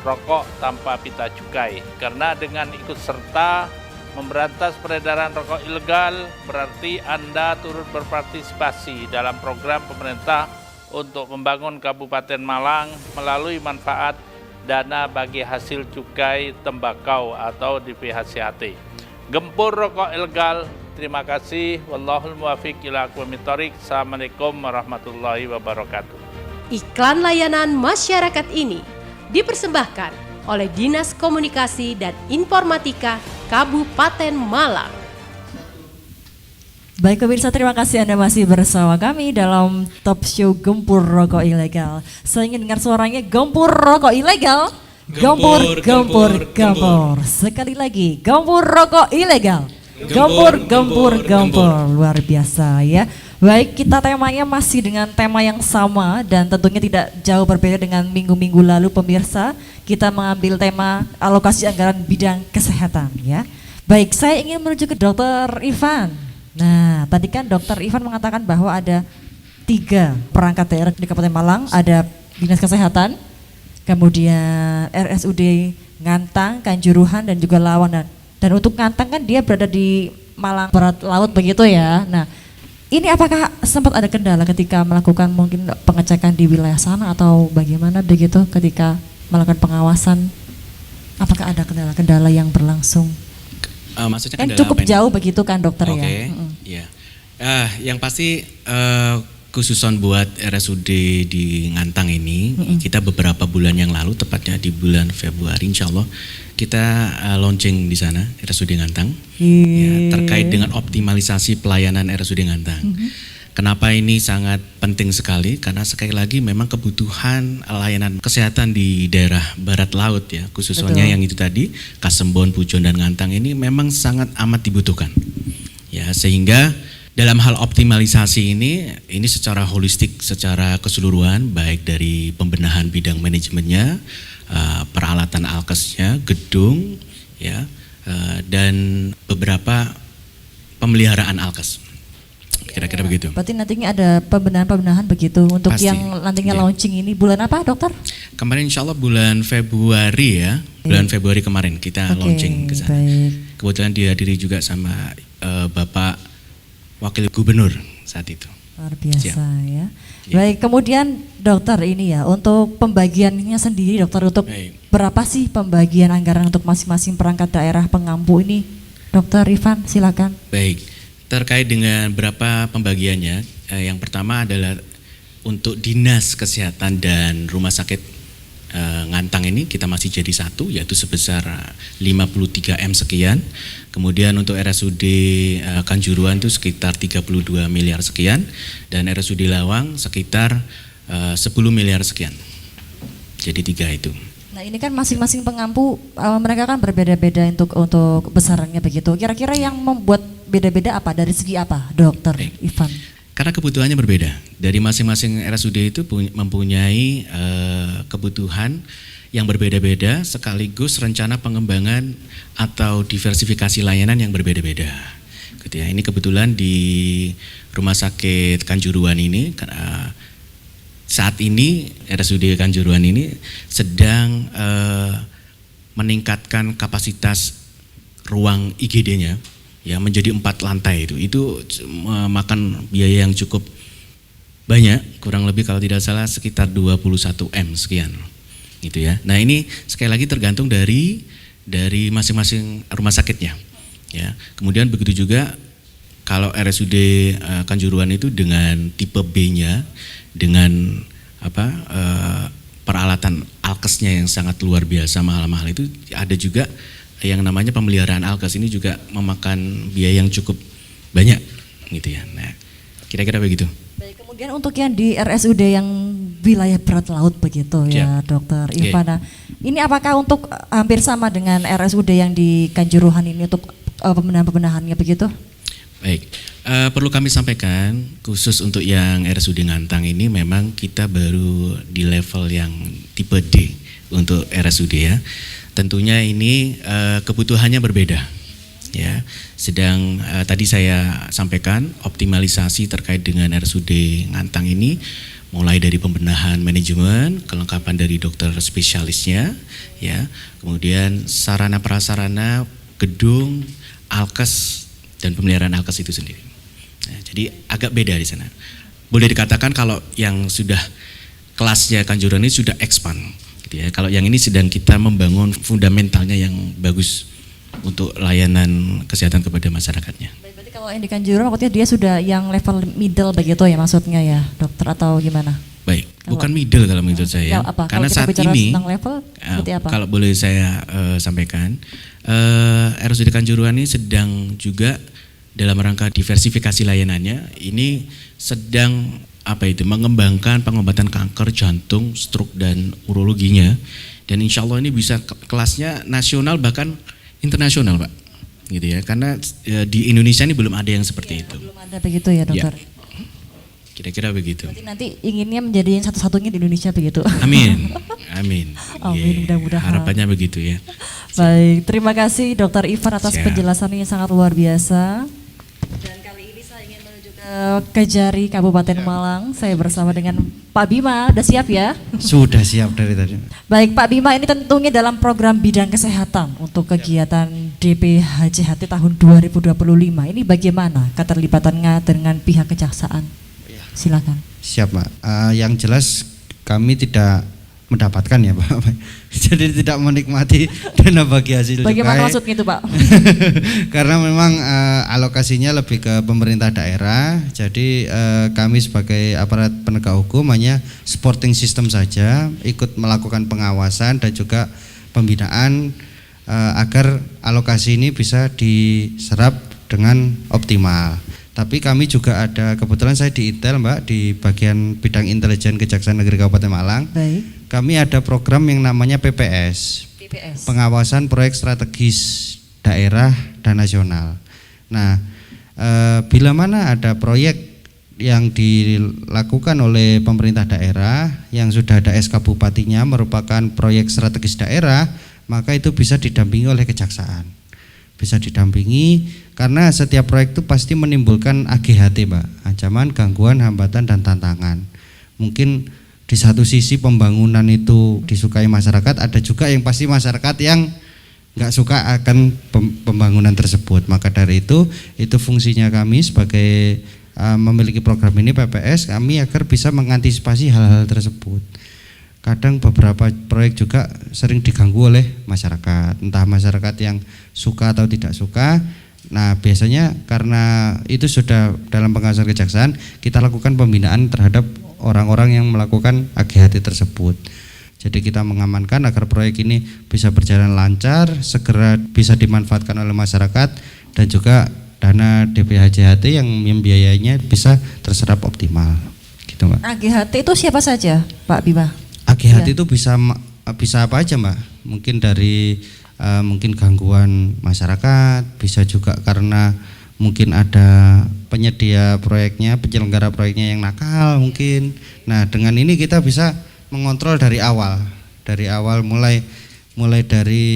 rokok tanpa pita cukai. Karena dengan ikut serta memberantas peredaran rokok ilegal berarti Anda turut berpartisipasi dalam program pemerintah untuk membangun Kabupaten Malang melalui manfaat dana bagi hasil cukai tembakau atau DPHCHT. Gempur rokok ilegal. Terima kasih. Wallahul muwaffiq ila aqwamit thoriq. Assalamualaikum warahmatullahi wabarakatuh. Iklan layanan masyarakat ini dipersembahkan oleh Dinas Komunikasi dan Informatika Kabupaten Malang. Baik pemirsa, terima kasih Anda masih bersama kami dalam Top Show Gempur Rokok Ilegal. Saya ingin dengar suaranya Gempur Rokok Ilegal. Gempur, gempur, gempur. Sekali lagi, gempur rokok ilegal. Gempur, gempur, gempur. Luar biasa ya. Baik, kita temanya masih dengan tema yang sama dan tentunya tidak jauh berbeda dengan minggu-minggu lalu pemirsa. Kita mengambil tema alokasi anggaran bidang kesehatan ya. Baik, saya ingin menuju ke Dr. Ivan. Nah, tadi kan Dr. Ivan mengatakan bahwa ada 3 perangkat daerah di Kabupaten Malang, ada Dinas Kesehatan, kemudian RSUD Ngantang, Kanjuruhan dan juga Lawan. Dan untuk Ngantang kan dia berada di Malang Barat Laut begitu ya. Nah, ini apakah sempat ada kendala ketika melakukan mungkin pengecekan di wilayah sana atau bagaimana begitu ketika melakukan pengawasan? Apakah ada kendala-kendala yang berlangsung? Maksudnya Kan kendala cukup apa ini? jauh begitu kan dokter ya? Oke, ya. Yang pasti khususon buat RSUD di Ngantang ini, kita beberapa bulan yang lalu, tepatnya di bulan Februari, insya Allah kita launching di sana RSUD Ngantang, ya, terkait dengan optimalisasi pelayanan RSUD Ngantang. Kenapa ini sangat penting sekali? Karena sekali lagi memang kebutuhan layanan kesehatan di daerah Barat Laut ya, khususnya yang itu tadi, Kasembon, Pujon dan Ngantang ini memang sangat amat dibutuhkan. Ya, sehingga dalam hal optimalisasi ini secara holistik, secara keseluruhan, baik dari pembenahan bidang manajemennya, peralatan alkesnya, gedung, ya, dan beberapa pemeliharaan alkes. Kira-kira begitu. Berarti nantinya ada pembenahan-pembenahan begitu untuk Pasti. yang nantinya Ya. launching ini bulan apa dokter? Kemarin insya Allah bulan Februari ya, bulan Februari kemarin kita launching ke sana. Baik. Kebetulan dihadiri juga sama Bapak Wakil Gubernur saat itu. Luar biasa ya. Ya. Baik, kemudian dokter ini ya, untuk pembagiannya sendiri dokter, untuk Baik. berapa sih pembagian anggaran untuk masing-masing perangkat daerah pengampu ini? Dokter Ivan silakan. Baik, terkait dengan berapa pembagiannya, yang pertama adalah untuk Dinas Kesehatan dan Rumah Sakit Ngantang ini kita masih jadi satu, yaitu sebesar 53 M sekian. Kemudian untuk RSUD Kanjuruhan itu sekitar 32 miliar sekian, dan RSUD Lawang sekitar 10 miliar sekian. Jadi 3 itu. Nah ini kan masing-masing pengampu mereka kan berbeda-beda untuk besarannya begitu. Kira-kira yang membuat beda-beda apa, dari segi apa, dokter Ivan? Karena kebutuhannya berbeda. Dari masing-masing RSUD itu mempunyai kebutuhan yang berbeda-beda, sekaligus rencana pengembangan atau diversifikasi layanan yang berbeda-beda. Gitu ya. Ini kebetulan di Rumah Sakit Kanjuruhan ini, saat ini RSUD Kanjuruhan ini sedang meningkatkan kapasitas ruang IGD-nya. Ya, menjadi 4 lantai itu memakan biaya yang cukup banyak, kurang lebih kalau tidak salah sekitar 21 M sekian gitu ya. Nah ini sekali lagi tergantung dari masing-masing rumah sakitnya ya. Kemudian begitu juga kalau RSUD Kanjuruhan itu dengan tipe B-nya, dengan peralatan alkesnya yang sangat luar biasa mahal-mahal, itu ada juga yang namanya pemeliharaan alkes, ini juga memakan biaya yang cukup banyak gitu ya. Nah, kira-kira begitu. Baik, kemudian untuk yang di RSUD yang wilayah Barat Laut begitu ya, dokter Ivana. Ini apakah untuk hampir sama dengan RSUD yang di Kanjuruhan ini untuk pembenahan-pembenahannya begitu? Baik, perlu kami sampaikan khusus untuk yang RSUD Ngantang ini memang kita baru di level yang tipe D untuk RSUD ya. Tentunya ini kebutuhannya berbeda ya. Sedang tadi saya sampaikan optimalisasi terkait dengan RSUD Ngantang ini mulai dari pembenahan manajemen, kelengkapan dari dokter spesialisnya ya, kemudian sarana prasarana, gedung, alkes dan pemeliharaan alkes itu sendiri. Nah, jadi agak beda di sana. Boleh dikatakan kalau yang sudah kelasnya Kanjuruhan ini sudah expand. Ya, kalau yang ini sedang kita membangun fundamentalnya yang bagus untuk layanan kesehatan kepada masyarakatnya. Baik, berarti kalau yang di Kanjuruhan maksudnya dia sudah yang level middle begitu ya maksudnya ya dokter, atau gimana? Baik, bukan middle kalau menurut saya. Apa? Karena Kalau kita saat bicara ini, tentang level, seperti apa? kalau boleh saya sampaikan, RSUD Kanjuruhan ini sedang juga dalam rangka diversifikasi layanannya, ini sedang mengembangkan pengobatan kanker jantung, stroke dan urologinya, Dan insya Allah ini bisa kelasnya nasional bahkan internasional Pak, gitu ya. Karena di Indonesia ini belum ada yang seperti itu. Belum ada begitu ya dokter. Kira-kira begitu. Berarti nanti inginnya menjadi yang satu-satunya di Indonesia begitu. Amin, amin. Amin, mudah-mudahan. Harapannya begitu ya. Baik, terima kasih Dokter Ivan atas Siap. penjelasannya yang sangat luar biasa. Dan kali ini saya ingin menuju ke Kejari Kabupaten Malang. Saya bersama dengan Pak Bima, udah siap ya? Sudah siap dari tadi. Baik Pak Bima, ini tentunya dalam program bidang kesehatan untuk kegiatan DPHJHT tahun 2025. Ini bagaimana keterlibatannya dengan pihak kejaksaan? Silakan. Siap Pak. Yang jelas kami tidak mendapatkan ya Pak. Jadi tidak menikmati dana bagi hasil Bagaimana cukai. maksudnya itu Pak? Karena memang alokasinya lebih ke pemerintah daerah. Jadi kami sebagai aparat penegak hukum hanya supporting system saja, ikut melakukan pengawasan dan juga pembinaan agar alokasi ini bisa diserap dengan optimal. Tapi kami juga ada, kebetulan saya di Intel Mbak, di bagian bidang intelijen Kejaksaan Negeri Kabupaten Malang. Baik. Kami ada program yang namanya PPS, pengawasan proyek strategis daerah dan nasional. Nah, bila mana ada proyek yang dilakukan oleh pemerintah daerah yang sudah ada SK Bupatinya merupakan proyek strategis daerah, maka itu bisa didampingi oleh kejaksaan. Bisa didampingi karena setiap proyek itu pasti menimbulkan AGHT Mbak, ancaman, gangguan, hambatan, dan tantangan. Mungkin di satu sisi pembangunan itu disukai masyarakat, ada juga yang pasti masyarakat yang nggak suka akan pembangunan tersebut. Maka dari itu fungsinya kami sebagai memiliki program ini PPS, kami agar bisa mengantisipasi hal-hal tersebut. Kadang beberapa proyek juga sering diganggu oleh masyarakat, entah masyarakat yang suka atau tidak suka. Nah biasanya karena itu sudah dalam pengawasan kejaksaan, kita lakukan pembinaan terhadap orang-orang yang melakukan AGHT tersebut. Jadi kita mengamankan agar proyek ini bisa berjalan lancar, segera bisa dimanfaatkan oleh masyarakat, dan juga dana DPHJHT yang membiayainya bisa terserap optimal. Gitu Mbak. AGHT itu siapa saja Pak Bima? AGHT itu bisa apa aja Mbak? Mungkin dari mungkin gangguan masyarakat, bisa juga karena mungkin ada penyedia proyeknya, penyelenggara proyeknya yang nakal mungkin. Nah dengan ini kita bisa mengontrol dari awal mulai dari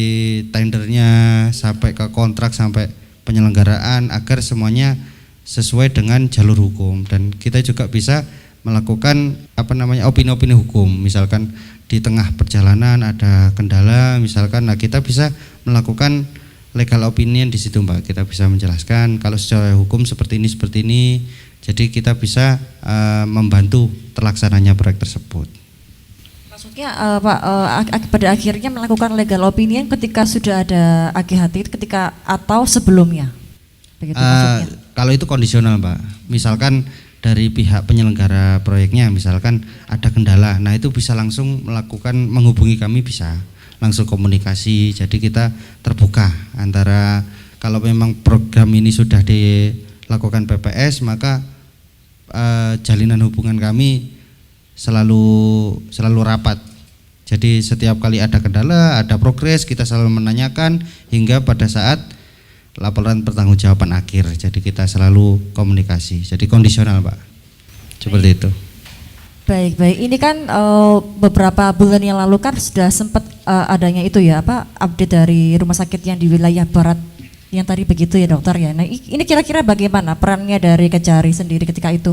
tendernya sampai ke kontrak sampai penyelenggaraan agar semuanya sesuai dengan jalur hukum, dan kita juga bisa melakukan opini-opini hukum. Misalkan di tengah perjalanan ada kendala misalkan, nah kita bisa melakukan legal opinion di situ Mbak. Kita bisa menjelaskan kalau secara hukum seperti ini. Jadi kita bisa membantu terlaksananya proyek tersebut. Maksudnya Pak, pada akhirnya melakukan legal opinion ketika sudah ada AGHT atau sebelumnya? Begitu maksudnya? Kalau itu kondisional Mbak. Misalkan dari pihak penyelenggara proyeknya misalkan ada kendala, nah itu bisa langsung menghubungi kami, bisa langsung komunikasi. Jadi kita terbuka antara, kalau memang program ini sudah dilakukan PPS, maka jalinan hubungan kami selalu rapat. Jadi setiap kali ada kendala, ada progres, kita selalu menanyakan hingga pada saat laporan pertanggungjawaban akhir. Jadi kita selalu komunikasi. Jadi kondisional Pak. Seperti itu. Baik. Ini kan beberapa bulan yang lalu kan sudah sempat adanya itu ya, update dari rumah sakit yang di wilayah barat yang tadi begitu ya dokter ya. Nah ini kira-kira bagaimana perannya dari Kejari sendiri ketika itu?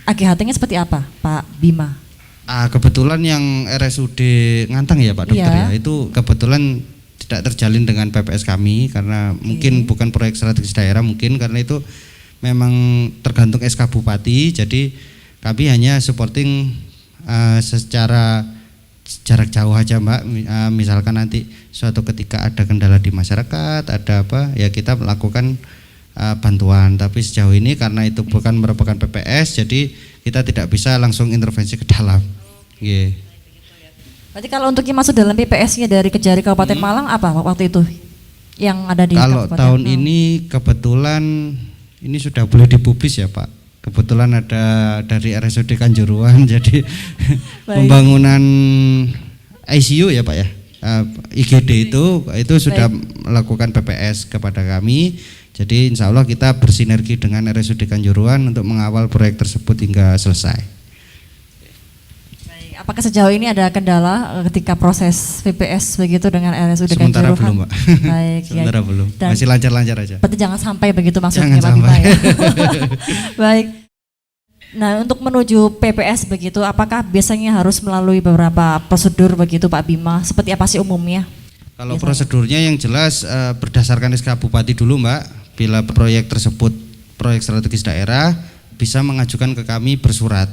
AGHT-nya seperti apa Pak Bima? Kebetulan yang RSUD Ngantang ya Pak dokter ya, itu kebetulan tidak terjalin dengan PPS kami karena mungkin bukan proyek strategis daerah, mungkin karena itu memang tergantung SK Bupati. Jadi kami hanya supporting secara jarak jauh aja Mbak. Misalkan nanti suatu ketika ada kendala di masyarakat, ada apa ya kita melakukan bantuan. Tapi sejauh ini karena itu bukan merupakan PPS, jadi kita tidak bisa langsung intervensi ke dalam. Berarti kalau untuk yang masuk dalam PPS-nya dari Kejari Kabupaten Malang apa waktu itu yang ada di Kalau Kabupaten tahun ini kebetulan ini sudah boleh dipublis ya Pak. Kebetulan ada dari RSUD Kanjuruhan, jadi pembangunan ICU ya Pak ya. IGD itu sudah melakukan PPS kepada kami. Jadi insya Allah kita bersinergi dengan RSUD Kanjuruhan untuk mengawal proyek tersebut hingga selesai. Baik, apakah sejauh ini ada kendala ketika proses PPS begitu dengan RSUD Kanjuruhan? Sementara belum Pak. Baik, Sementara ya. belum. Dan Masih lancar-lancar aja. berarti jangan sampai begitu maksudnya Jangan Pak Bima sampai. ya. Baik. Nah, untuk menuju PPS begitu, apakah biasanya harus melalui beberapa prosedur begitu Pak Bima? Seperti apa sih umumnya? Kalau Biasanya. prosedurnya yang jelas berdasarkan SK Bupati dulu Mbak, bila proyek tersebut proyek strategis daerah bisa mengajukan ke kami bersurat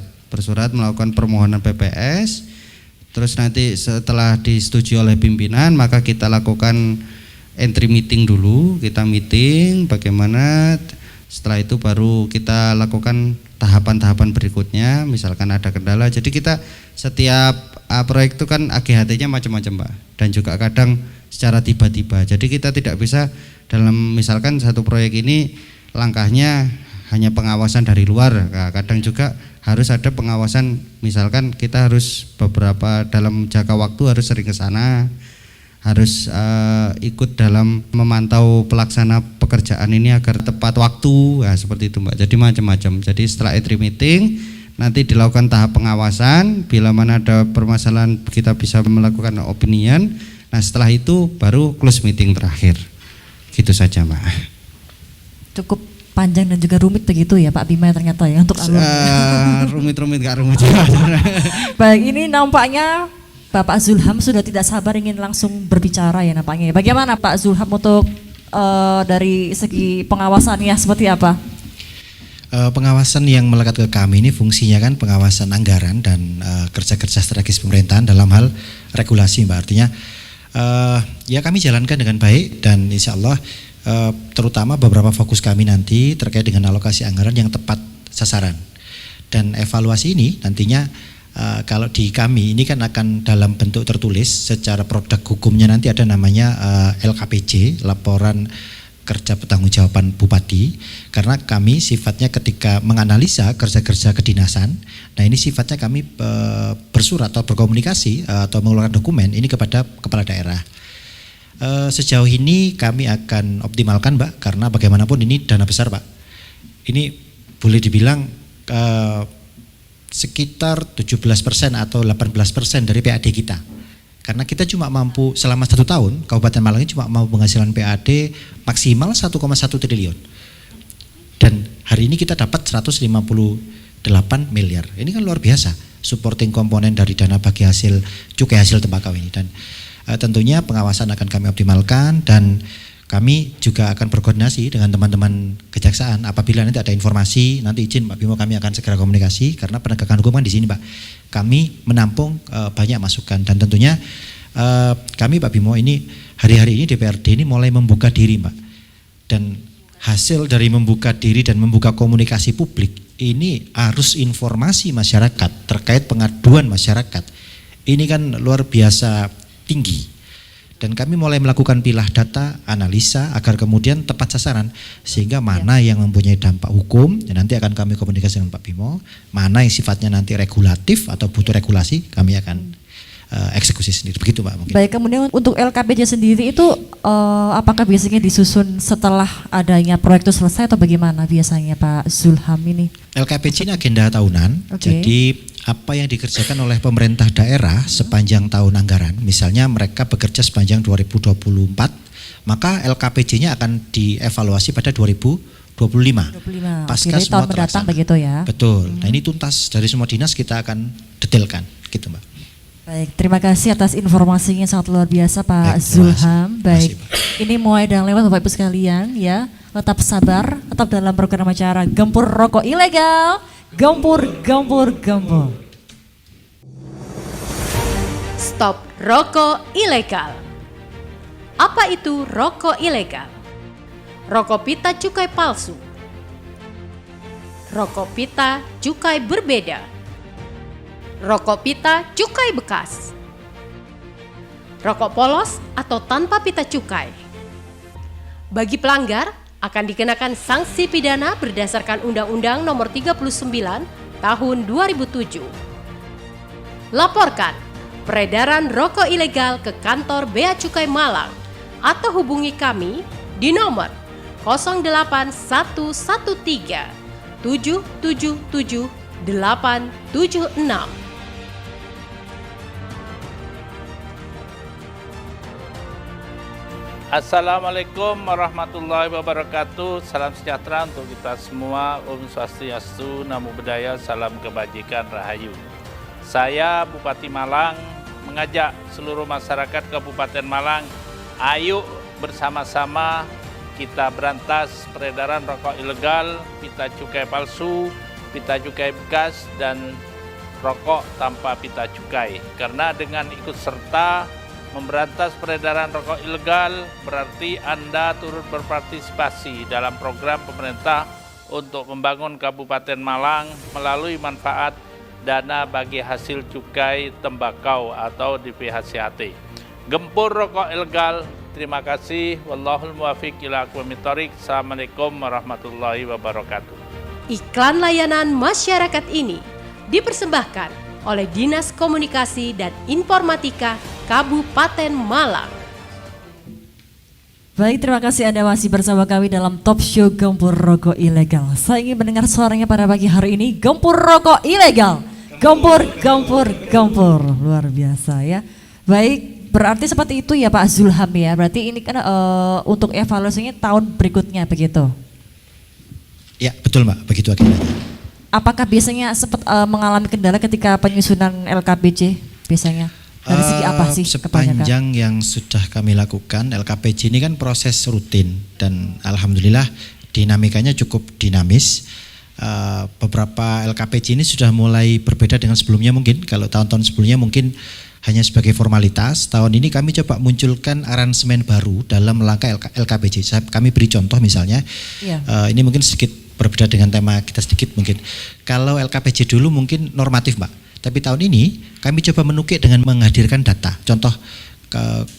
melakukan permohonan PPS. Terus nanti setelah disetujui oleh pimpinan maka kita lakukan entry meeting dulu, kita meeting bagaimana, setelah itu baru kita lakukan tahapan-tahapan berikutnya, misalkan ada kendala. Jadi kita setiap proyek itu kan AGHT-nya macam-macam Pak, dan juga kadang secara tiba-tiba. Jadi kita tidak bisa dalam misalkan satu proyek ini langkahnya hanya pengawasan dari luar, nah, kadang juga harus ada pengawasan, misalkan kita harus beberapa dalam jangka waktu harus sering ke sana, harus ikut dalam memantau pelaksana pekerjaan ini agar tepat waktu, ya seperti itu Mbak. Jadi macam-macam. Jadi setelah entry meeting nanti dilakukan tahap pengawasan, bila mana ada permasalahan kita bisa melakukan opinion. Nah setelah itu baru close meeting terakhir. Gitu saja Mbak. Cukup panjang dan juga rumit begitu ya Pak Bima ternyata ya untuk alurnya. Rumit-rumit gak rumit. Baik, ini nampaknya Bapak Zulham sudah tidak sabar ingin langsung berbicara ya nampaknya. Bagaimana Pak Zulham untuk dari segi pengawasannya seperti apa? Pengawasan yang melekat ke kami ini fungsinya kan pengawasan anggaran dan kerja-kerja strategis pemerintahan dalam hal regulasi Mbak. Artinya ya kami jalankan dengan baik dan insya Allah terutama beberapa fokus kami nanti terkait dengan alokasi anggaran yang tepat sasaran. Dan evaluasi ini nantinya kalau di kami ini kan akan dalam bentuk tertulis secara produk hukumnya nanti ada namanya LKPJ, laporan kerja pertanggungjawaban Bupati, karena kami sifatnya ketika menganalisa kerja-kerja kedinasan, nah ini sifatnya kami bersurat atau berkomunikasi atau mengeluarkan dokumen ini kepada kepala daerah. Sejauh ini kami akan optimalkan Mbak, karena bagaimanapun ini dana besar Pak. Ini boleh dibilang sekitar 17% atau 18% dari PAD kita. Karena kita cuma mampu selama 1 tahun, Kabupaten Malang ini cuma mampu penghasilan PAD maksimal 1,1 triliun. Dan hari ini kita dapat 158 miliar. Ini kan luar biasa, supporting komponen dari dana bagi hasil cukai hasil tembakau ini. Dan tentunya pengawasan akan kami optimalkan dan kami juga akan berkoordinasi dengan teman-teman kejaksaan. Apabila nanti ada informasi, nanti izin Pak Bimo kami akan segera komunikasi karena penegakan hukum kan di sini Pak. Kami menampung banyak masukan dan tentunya kami Pak Bimo ini hari-hari ini DPRD ini mulai membuka diri Pak. Dan hasil dari membuka diri dan membuka komunikasi publik ini arus informasi masyarakat terkait pengaduan masyarakat ini kan luar biasa tinggi. Dan kami mulai melakukan pilah data, analisa agar kemudian tepat sasaran sehingga mana yang mempunyai dampak hukum dan nanti akan kami komunikasi dengan Pak Bimo, mana yang sifatnya nanti regulatif atau butuh regulasi kami akan eksekusi sendiri. Begitu Pak mungkin. Baik, kemudian untuk LKPJ sendiri itu apakah biasanya disusun setelah adanya proyek itu selesai atau bagaimana biasanya Pak Zulham ini? LKPJ ini agenda tahunan. Oke. Jadi apa yang dikerjakan oleh pemerintah daerah sepanjang tahun anggaran, misalnya mereka bekerja sepanjang 2024, maka LKPJ-nya akan dievaluasi pada 2025. Pasca Jadi semua tahun mendatang terlaksana. begitu ya. Betul. Nah ini tuntas dari semua dinas kita akan detailkan, gitu Mbak. Baik, terima kasih atas informasinya sangat luar biasa Pak Baik, terima Zulham. kasih. Baik, Terima kasih, ini mulai dan lewat Bapak Ibu sekalian ya. Tetap sabar, tetap dalam program acara Gempur Rokok Ilegal. Gempur, gempur, gempur. Stop rokok ilegal. Apa itu rokok ilegal? Rokok pita cukai palsu. Rokok pita cukai berbeda. Rokok pita cukai bekas. Rokok polos atau tanpa pita cukai. Bagi pelanggar akan dikenakan sanksi pidana berdasarkan Undang-Undang Nomor 39 Tahun 2007. Laporkan peredaran rokok ilegal ke kantor Bea Cukai Malang atau hubungi kami di nomor 08113 777 876. Assalamualaikum warahmatullahi wabarakatuh. Salam sejahtera untuk kita semua. Om Swastiastu, Namo Buddhaya, salam kebajikan, rahayu. Saya Bupati Malang mengajak seluruh masyarakat Kabupaten Malang, ayo bersama-sama kita berantas peredaran rokok ilegal, pita cukai palsu, pita cukai bekas, dan rokok tanpa pita cukai. Karena dengan ikut serta memberantas peredaran rokok ilegal berarti Anda turut berpartisipasi dalam program pemerintah untuk membangun Kabupaten Malang melalui manfaat dana bagi hasil cukai tembakau atau DPHCHT. Gempur rokok ilegal. Terima kasih. Wallahul muwaffiq ila aqwamit thoriq. Assalamualaikum warahmatullahi wabarakatuh. Iklan layanan masyarakat ini dipersembahkan oleh Dinas Komunikasi dan Informatika Kabupaten Malang. Baik, terima kasih Anda masih bersama kami dalam Top Show Gempur Rokok Ilegal. Saya ingin mendengar suaranya pada pagi hari ini. Gempur rokok ilegal. Gempur, gempur, gempur. Luar biasa ya. Baik, berarti seperti itu ya Pak Zulham ya. Berarti ini kan untuk evaluasinya tahun berikutnya begitu. Ya, betul Mbak, begitu akhirnya. Apakah biasanya sempat mengalami kendala ketika penyusunan LKPJ biasanya? Dari segi apa sih kebanyakan? Sepanjang yang sudah kami lakukan, LKPJ ini kan proses rutin dan alhamdulillah dinamikanya cukup dinamis. Beberapa LKPJ ini sudah mulai berbeda dengan sebelumnya mungkin. Kalau tahun-tahun sebelumnya mungkin hanya sebagai formalitas. Tahun ini kami coba munculkan aransemen baru dalam langkah LKPJ. Kami beri contoh misalnya, ini mungkin sedikit berbeda dengan tema kita sedikit mungkin. Kalau LKPJ dulu mungkin normatif Mbak, tapi tahun ini kami coba menukik dengan menghadirkan data. Contoh,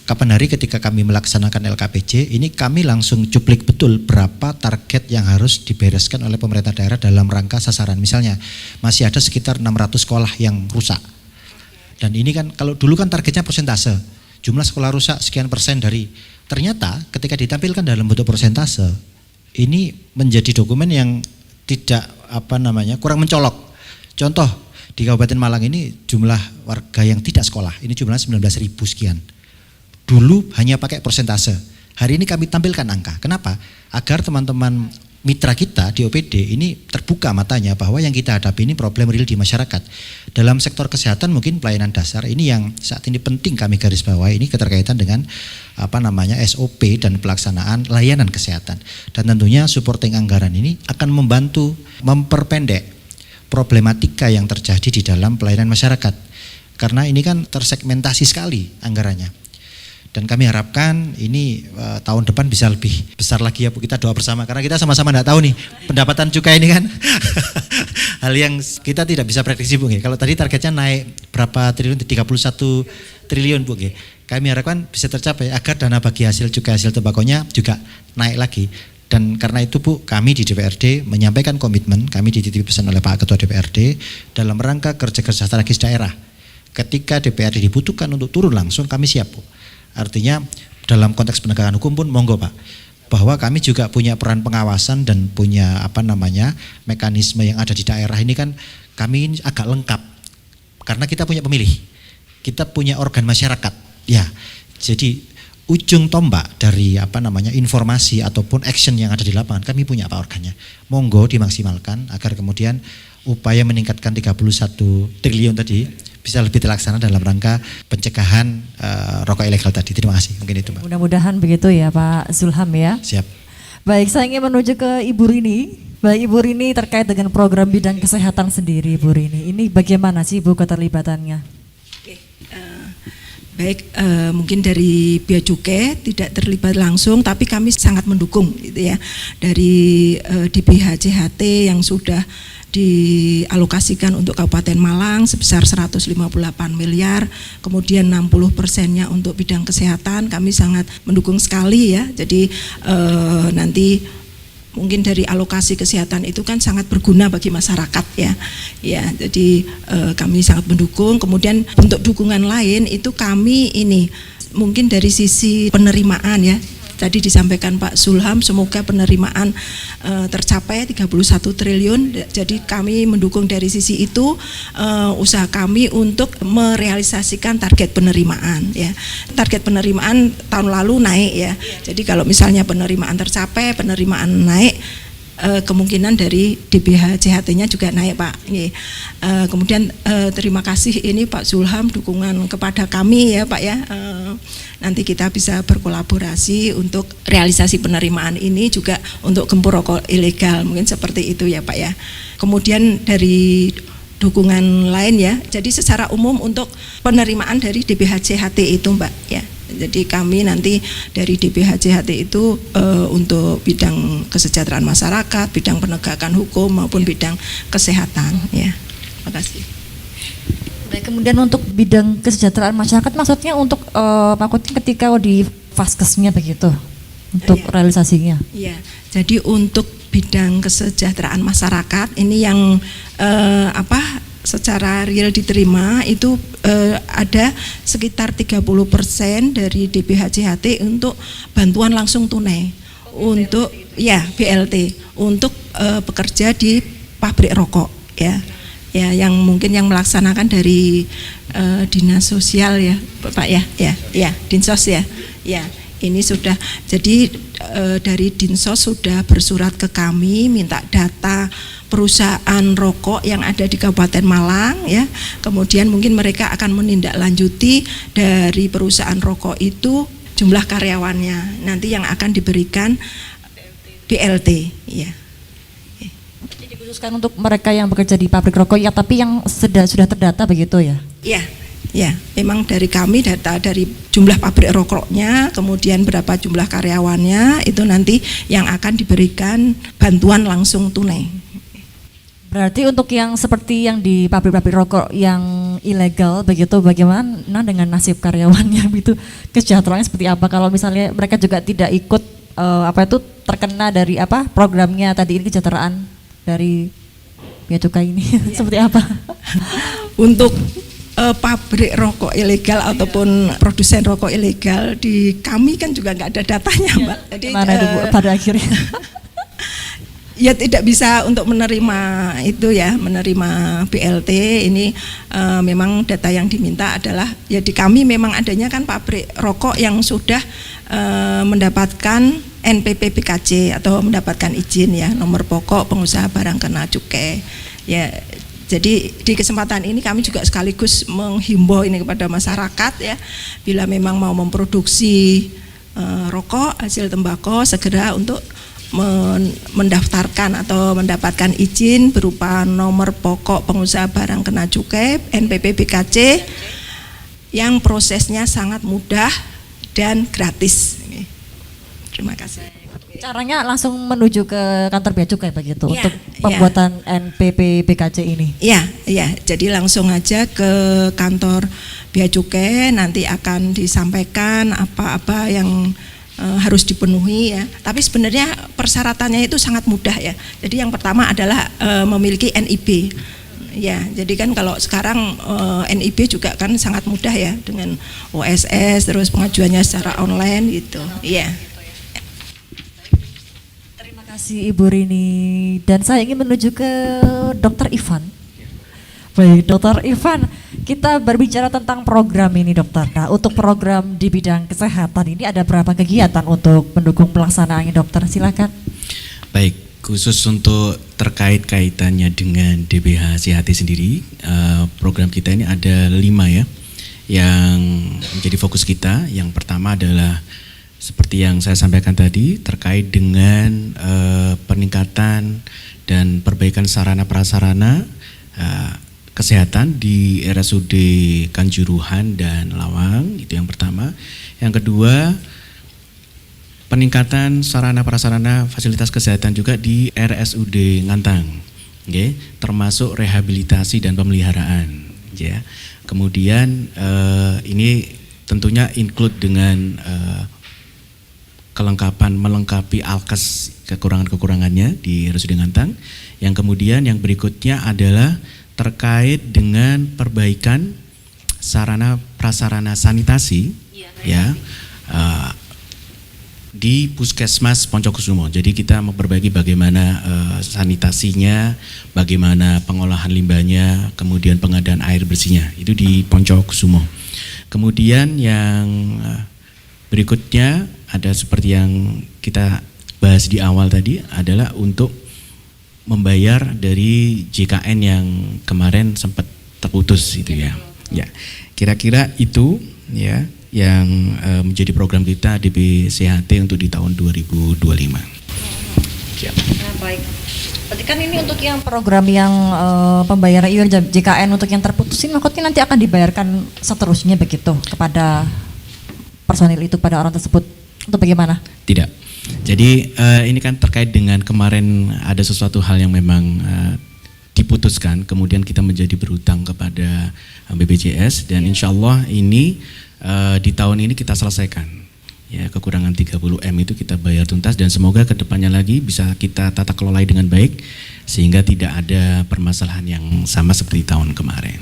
kapan hari ketika kami melaksanakan LKPJ, ini kami langsung cuplik betul berapa target yang harus dibereskan oleh pemerintah daerah dalam rangka sasaran. Misalnya, masih ada sekitar 600 sekolah yang rusak. Dan ini kan, kalau dulu kan targetnya persentase, jumlah sekolah rusak sekian persen dari, ternyata ketika ditampilkan dalam bentuk persentase, ini menjadi dokumen yang tidak kurang mencolok. Contoh di Kabupaten Malang ini jumlah warga yang tidak sekolah ini jumlahnya 19.000 sekian. Dulu hanya pakai persentase. Hari ini kami tampilkan angka. Kenapa? Agar teman-teman mitra kita di OPD ini terbuka matanya bahwa yang kita hadapi ini problem real di masyarakat. Dalam sektor kesehatan mungkin pelayanan dasar ini yang saat ini penting kami garis bawahi, ini keterkaitan dengan SOP dan pelaksanaan layanan kesehatan. Dan tentunya supporting anggaran ini akan membantu memperpendek problematika yang terjadi di dalam pelayanan masyarakat. Karena ini kan tersegmentasi sekali anggarannya. Dan kami harapkan ini tahun depan bisa lebih besar lagi ya Bu, kita doa bersama karena kita sama-sama tidak tahu nih pendapatan cukai ini kan hal yang kita tidak bisa prediksi Bu. Kalau tadi targetnya naik berapa triliun, 31 triliun Bu. Kami harapkan bisa tercapai agar dana bagi hasil cukai hasil tembakonya juga naik lagi. Dan karena itu Bu, kami di DPRD menyampaikan komitmen, kami dititipi pesan oleh Pak Ketua DPRD dalam rangka kerja-kerja strategis daerah. Ketika DPRD dibutuhkan untuk turun langsung, kami siap Bu. Artinya dalam konteks penegakan hukum pun monggo Pak, bahwa kami juga punya peran pengawasan dan punya mekanisme yang ada di daerah ini kan kami ini agak lengkap karena kita punya pemilih, kita punya organ masyarakat ya. Jadi ujung tombak dari informasi ataupun action yang ada di lapangan kami punya Pak organnya. Monggo dimaksimalkan agar kemudian upaya meningkatkan 31 triliun tadi bisa lebih terlaksana dalam rangka pencegahan rokok ilegal tadi. Terima kasih. Mungkin itu Mbak. Mudah-mudahan begitu ya Pak Zulham ya. Siap. Baik, saya ingin menuju ke Ibu Rini. Baik Ibu Rini, terkait dengan program bidang kesehatan sendiri Ibu Rini, ini bagaimana sih Bu keterlibatannya? Baik, mungkin dari Bea Cukai tidak terlibat langsung, tapi kami sangat mendukung gitu ya. Dari DPHCHT yang sudah dialokasikan untuk Kabupaten Malang sebesar 158 miliar, kemudian 60%-nya untuk bidang kesehatan, kami sangat mendukung sekali ya. Jadi nanti mungkin dari alokasi kesehatan itu kan sangat berguna bagi masyarakat ya. Ya, jadi kami sangat mendukung. Kemudian untuk dukungan lain itu kami ini mungkin dari sisi penerimaan ya. Tadi disampaikan Pak Zulham, semoga penerimaan tercapai 31 triliun. Jadi kami mendukung dari sisi itu usaha kami untuk merealisasikan target penerimaan ya. Target penerimaan tahun lalu naik ya. Jadi kalau misalnya penerimaan tercapai, penerimaan naik, kemungkinan dari DBH CHT-nya juga naik Pak. Kemudian terima kasih ini Pak Zulham dukungan kepada kami ya Pak ya. Nanti kita bisa berkolaborasi untuk realisasi penerimaan ini juga untuk gempur rokok ilegal, mungkin seperti itu ya Pak ya. Kemudian dari dukungan lain ya, jadi secara umum untuk penerimaan dari DBH CHT itu Mbak ya. Jadi kami nanti dari DBH CHT itu untuk bidang kesejahteraan masyarakat, bidang penegakan hukum maupun bidang kesehatan ya. Terima kasih. Baik, kemudian untuk bidang kesejahteraan masyarakat maksudnya untuk maksudnya ketika di Faskesnya begitu untuk realisasinya. Iya. Jadi untuk bidang kesejahteraan masyarakat ini yang secara real diterima itu ada sekitar 30% dari DBH CHT untuk bantuan langsung tunai untuk ya BLT untuk pekerja di pabrik rokok ya. Ya, yang mungkin yang melaksanakan dari dinas sosial ya Bapak ya Dinsos ya ini sudah jadi dari Dinsos sudah bersurat ke kami minta data perusahaan rokok yang ada di Kabupaten Malang ya, kemudian mungkin mereka akan menindaklanjuti dari perusahaan rokok itu jumlah karyawannya nanti yang akan diberikan BLT ya. Dikhususkan untuk mereka yang bekerja di pabrik rokok ya, tapi yang sudah terdata begitu ya? Iya, ya. Memang dari kami data dari jumlah pabrik rokoknya, kemudian berapa jumlah karyawannya itu nanti yang akan diberikan bantuan langsung tunai. Berarti untuk yang seperti yang di pabrik-pabrik rokok yang ilegal begitu, bagaimana dengan nasib karyawannya itu, kesejahteraannya seperti apa kalau misalnya mereka juga tidak ikut terkena dari programnya tadi ini kesejahteraan dari Bea Cukai ini seperti apa? Untuk pabrik rokok ilegal ataupun produsen rokok ilegal di kami kan juga nggak ada datanya Mbak. Jadi mana itu Bu, pada akhirnya? Ya tidak bisa untuk menerima itu ya, menerima BLT ini memang data yang diminta adalah ya di kami memang adanya kan pabrik rokok yang sudah mendapatkan NPP PKC atau mendapatkan izin ya, nomor pokok pengusaha barang kena cukai ya. Jadi di kesempatan ini kami juga sekaligus menghimbau ini kepada masyarakat ya, bila memang mau memproduksi rokok hasil tembakau segera untuk mendaftarkan atau mendapatkan izin berupa nomor pokok pengusaha barang kena cukai NPP PKC yang prosesnya sangat mudah dan gratis. Terima kasih. Caranya langsung menuju ke kantor Bea Cukai begitu ya, untuk pembuatan NPP PKC ini? Iya, jadi langsung aja ke kantor Bea Cukai, nanti akan disampaikan apa-apa yang harus dipenuhi ya. Tapi sebenarnya persyaratannya itu sangat mudah ya. Jadi yang pertama adalah memiliki NIB. Ya, jadi kan kalau sekarang NIB juga kan sangat mudah ya dengan OSS, terus pengajuannya secara online gitu. Iya. Terima kasih Ibu Rini, dan saya ingin menuju ke Dr. Ivan. Baik, Dr. Ivan, kita berbicara tentang program ini dokter. Nah, untuk program di bidang kesehatan ini ada berapa kegiatan untuk mendukung pelaksanaannya dokter? Silakan. Baik, khusus untuk terkait kaitannya dengan DBH CHT sendiri, program kita ini ada 5 ya, yang menjadi fokus kita. Yang pertama adalah seperti yang saya sampaikan tadi terkait dengan peningkatan dan perbaikan sarana prasarana kesehatan di RSUD Kanjuruhan dan Lawang, itu yang pertama. Yang kedua, peningkatan sarana prasarana fasilitas kesehatan juga di RSUD Ngantang, okay, termasuk rehabilitasi dan pemeliharaan, ya. Kemudian ini tentunya include dengan kelengkapan melengkapi alkes kekurangan-kekurangannya di RSUD Ngantang. Yang kemudian yang berikutnya adalah terkait dengan perbaikan sarana prasarana sanitasi ya di Puskesmas Poncokusumo. Jadi kita memperbaiki bagaimana sanitasinya, bagaimana pengolahan limbahnya, kemudian pengadaan air bersihnya. Itu di Poncokusumo. Kemudian yang berikutnya ada seperti yang kita bahas di awal tadi adalah untuk membayar dari JKN yang kemarin sempat terputus itu ya. Ya, kira-kira itu ya yang menjadi program kita DBCHT untuk di tahun 2025. Siap. Nah, baik. Berarti kan ini untuk yang program yang pembayaran iuran JKN untuk yang terputus ini maksudnya nanti akan dibayarkan seterusnya begitu kepada personil itu, pada orang tersebut, atau bagaimana? Tidak. Jadi ini kan terkait dengan kemarin ada sesuatu hal yang memang diputuskan, kemudian kita menjadi berhutang kepada BPJS dan insya Allah ini di tahun ini kita selesaikan. Ya, kekurangan 30M itu kita bayar tuntas dan semoga kedepannya lagi bisa kita tata kelola dengan baik sehingga tidak ada permasalahan yang sama seperti tahun kemarin.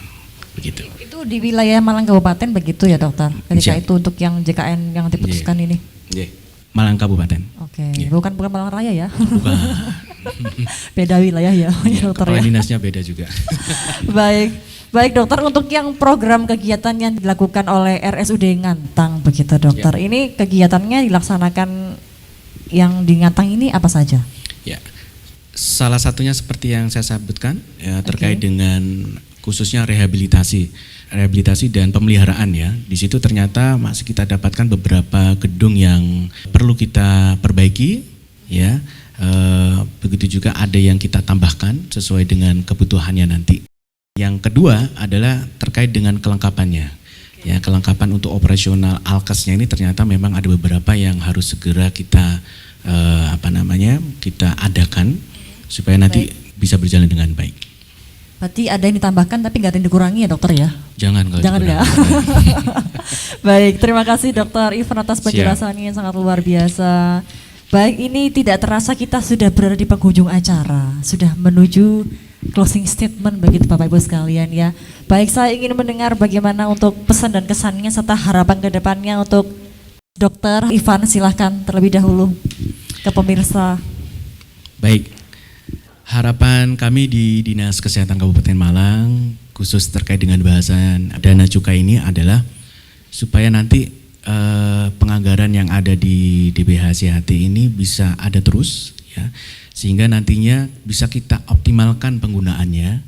Begitu. Itu di wilayah Malang Kabupaten begitu ya dokter? Ketika Siap. itu untuk yang JKN yang diputuskan ini? Yeah. Malang Kabupaten. Oke, Yeah. bukan Malang Raya ya? Bukan. Beda wilayah ya, dokter Kepala ya? dinasnya beda juga. Baik dokter, untuk yang program kegiatan yang dilakukan oleh RSUD Ngantang begitu dokter, ini kegiatannya dilaksanakan yang di Ngantang ini apa saja? Ya, salah satunya seperti yang saya sebutkan ya, terkait dengan khususnya rehabilitasi dan pemeliharaan ya. Di situ ternyata masih kita dapatkan beberapa gedung yang perlu kita perbaiki ya. Begitu juga ada yang kita tambahkan sesuai dengan kebutuhannya nanti. Yang kedua adalah terkait dengan kelengkapannya. Ya, kelengkapan untuk operasional alkesnya ini ternyata memang ada beberapa yang harus segera kita kita adakan supaya nanti bisa berjalan dengan baik. Berarti ada yang ditambahkan tapi nggak ada yang dikurangi ya dokter ya? Jangan ya. Baik, terima kasih dokter Ivan atas penjelasannya yang sangat luar biasa. Baik, ini tidak terasa kita sudah berada di penghujung acara, sudah menuju closing statement begitu Bapak Ibu sekalian ya. Baik, saya ingin mendengar bagaimana untuk pesan dan kesannya serta harapan ke depannya untuk Dokter Ivan, silahkan terlebih dahulu ke pemirsa. Baik, harapan kami di Dinas Kesehatan Kabupaten Malang khusus terkait dengan bahasan dana cukai ini adalah supaya nanti penganggaran yang ada di DBHCHT ini bisa ada terus ya, sehingga nantinya bisa kita optimalkan penggunaannya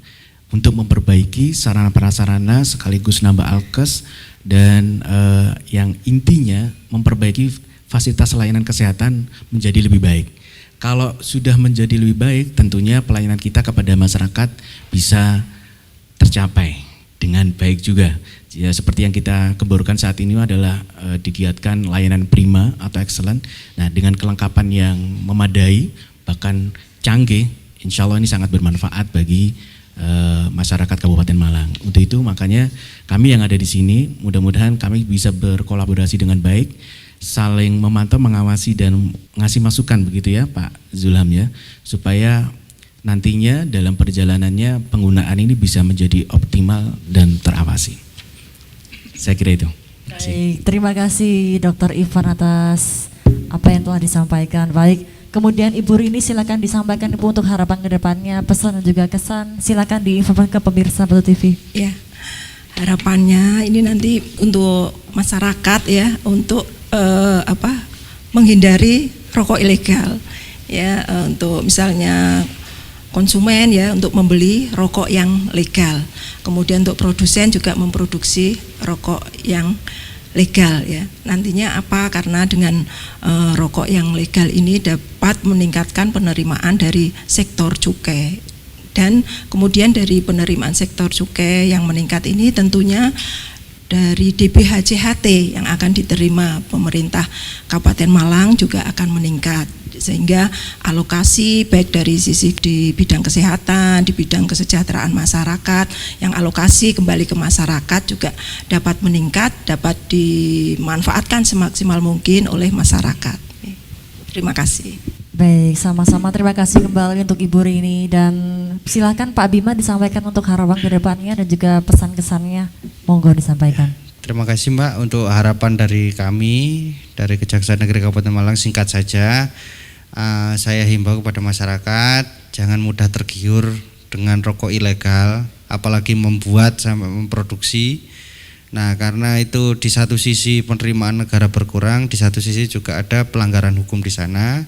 untuk memperbaiki sarana prasarana sekaligus nambah alkes dan yang intinya memperbaiki fasilitas layanan kesehatan menjadi lebih baik. Kalau sudah menjadi lebih baik, tentunya pelayanan kita kepada masyarakat bisa tercapai dengan baik juga. Ya, seperti yang kita gemborkan saat ini adalah digiatkan layanan prima atau excellent. Nah, dengan kelengkapan yang memadai bahkan canggih, insya Allah ini sangat bermanfaat bagi masyarakat Kabupaten Malang. Untuk itu makanya kami yang ada di sini mudah-mudahan kami bisa berkolaborasi dengan baik, saling memantau, mengawasi dan ngasih masukan begitu ya Pak Zulham ya, supaya nantinya dalam perjalanannya penggunaan ini bisa menjadi optimal dan terawasi. Saya kira itu. Baik, terima kasih Dokter Ivan atas apa yang telah disampaikan. Baik, kemudian Ibu Rini silakan disampaikan Ibu untuk harapan ke depannya, pesan dan juga kesan. Silakan diinformasikan ke pemirsa Batu TV. Ya, harapannya ini nanti untuk masyarakat ya, untuk menghindari rokok ilegal ya, untuk misalnya konsumen ya untuk membeli rokok yang legal, kemudian untuk produsen juga memproduksi rokok yang legal ya. Nantinya apa, karena dengan rokok yang legal ini dapat meningkatkan penerimaan dari sektor cukai, dan kemudian dari penerimaan sektor cukai yang meningkat ini tentunya dari DBHCHT yang akan diterima pemerintah Kabupaten Malang juga akan meningkat, sehingga alokasi baik dari sisi di bidang kesehatan, di bidang kesejahteraan masyarakat, yang alokasi kembali ke masyarakat juga dapat meningkat, dapat dimanfaatkan semaksimal mungkin oleh masyarakat. Terima kasih. Baik, sama-sama terima kasih kembali untuk Ibu Rini dan silakan Pak Bima disampaikan untuk harapan ke depannya dan juga pesan kesannya. Monggo disampaikan. Terima kasih Mbak untuk harapan dari kami dari Kejaksaan Negeri Kabupaten Malang, singkat saja. Saya himbau kepada masyarakat jangan mudah tergiur dengan rokok ilegal, apalagi membuat sampai memproduksi. Nah, karena itu di satu sisi penerimaan negara berkurang, di satu sisi juga ada pelanggaran hukum di sana.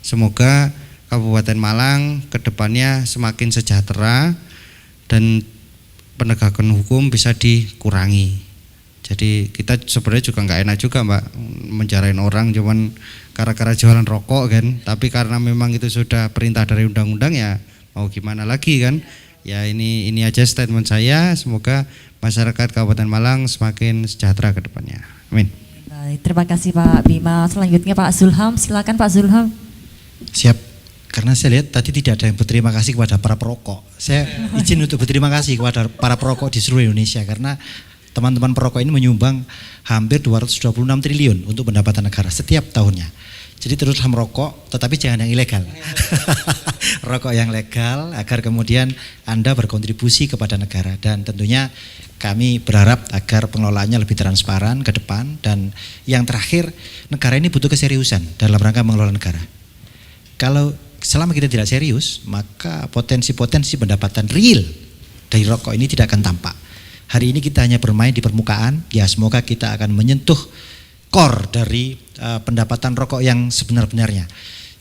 Semoga Kabupaten Malang kedepannya semakin sejahtera dan penegakan hukum bisa dikurangi. Jadi kita sebenarnya juga nggak enak juga Mbak menjarain orang cuman gara-gara jualan rokok kan. Tapi karena memang itu sudah perintah dari undang-undang ya mau gimana lagi kan. Ya ini aja statement saya. Semoga masyarakat Kabupaten Malang semakin sejahtera ke depannya. Amin. Baik, terima kasih Pak Bima. Selanjutnya Pak Zulham, silakan Pak Zulham. Siap. Karena saya lihat tadi tidak ada yang berterima kasih kepada para perokok. Saya izin untuk berterima kasih kepada para perokok di seluruh Indonesia karena teman-teman perokok ini menyumbang hampir 226 triliun untuk pendapatan negara setiap tahunnya. Jadi teruslah merokok, tetapi jangan yang ilegal. Rokok yang legal agar kemudian Anda berkontribusi kepada negara. Dan tentunya kami berharap agar pengelolaannya lebih transparan ke depan. Dan yang terakhir, negara ini butuh keseriusan dalam rangka mengelola negara. Kalau selama kita tidak serius, maka potensi-potensi pendapatan real dari rokok ini tidak akan tampak. Hari ini kita hanya bermain di permukaan, ya semoga kita akan menyentuh core dari pendapatan rokok yang sebenar-benarnya.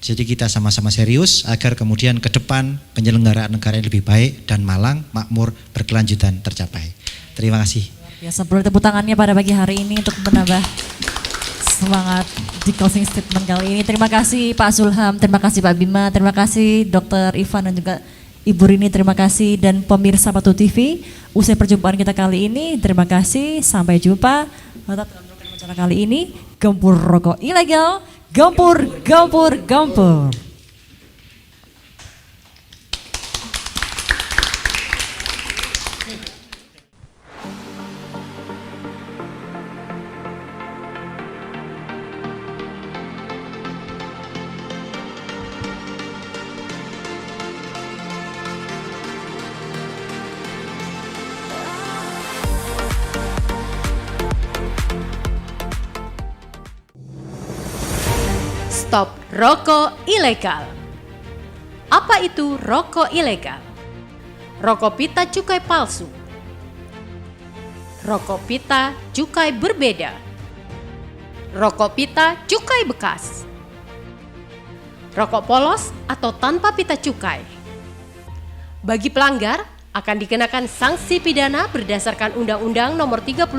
Jadi kita sama-sama serius agar kemudian ke depan penyelenggaraan negara yang lebih baik dan Malang makmur berkelanjutan tercapai. Terima kasih. Biasa boleh tepuk tangannya pada pagi hari ini untuk menambah semangat di closing statement kali ini. Terima kasih Pak Zulham, terima kasih Pak Bima, terima kasih Dr. Ivan dan juga Ibu Rini, terima kasih dan pemirsa Patu TV. Usai perjumpaan kita kali ini, terima kasih, sampai jumpa. Tetap dalam program acara kali ini, Gempur Rokok Ilegal, Gempur, Gempur, Gempur. Stop rokok ilegal. Apa itu rokok ilegal? Rokok pita cukai palsu. Rokok pita cukai berbeda. Rokok pita cukai bekas. Rokok polos atau tanpa pita cukai. Bagi pelanggar akan dikenakan sanksi pidana berdasarkan Undang-Undang Nomor 39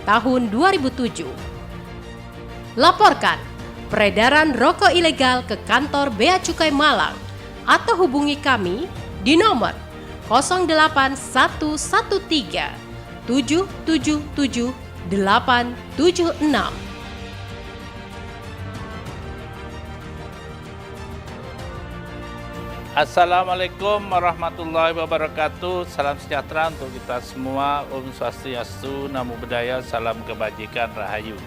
Tahun 2007. Laporkan peredaran rokok ilegal ke kantor Bea Cukai Malang atau hubungi kami di nomor 08113 777 876. Assalamualaikum warahmatullahi wabarakatuh. Salam sejahtera untuk kita semua. Om Swastiastu, Namo Buddhaya, salam kebajikan, rahayu.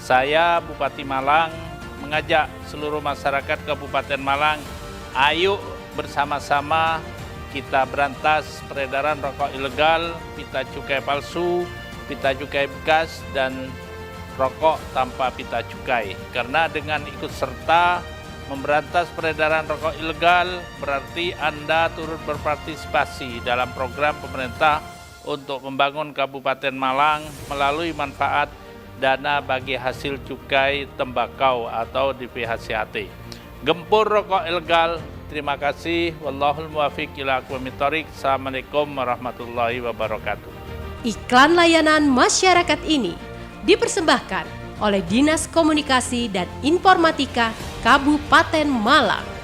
Saya Bupati Malang mengajak seluruh masyarakat Kabupaten Malang, ayo bersama-sama kita berantas peredaran rokok ilegal, pita cukai palsu, pita cukai bekas, dan rokok tanpa pita cukai. Karena dengan ikut serta memberantas peredaran rokok ilegal, berarti Anda turut berpartisipasi dalam program pemerintah untuk membangun Kabupaten Malang melalui manfaat dana bagi hasil cukai tembakau atau DPHCAT. Gempur rokok ilegal. Terima kasih. Wallahul muwaffiq ila aqwamit thoriq. Assalamualaikum warahmatullahi wabarakatuh. Iklan layanan masyarakat ini dipersembahkan oleh Dinas Komunikasi dan Informatika Kabupaten Malang.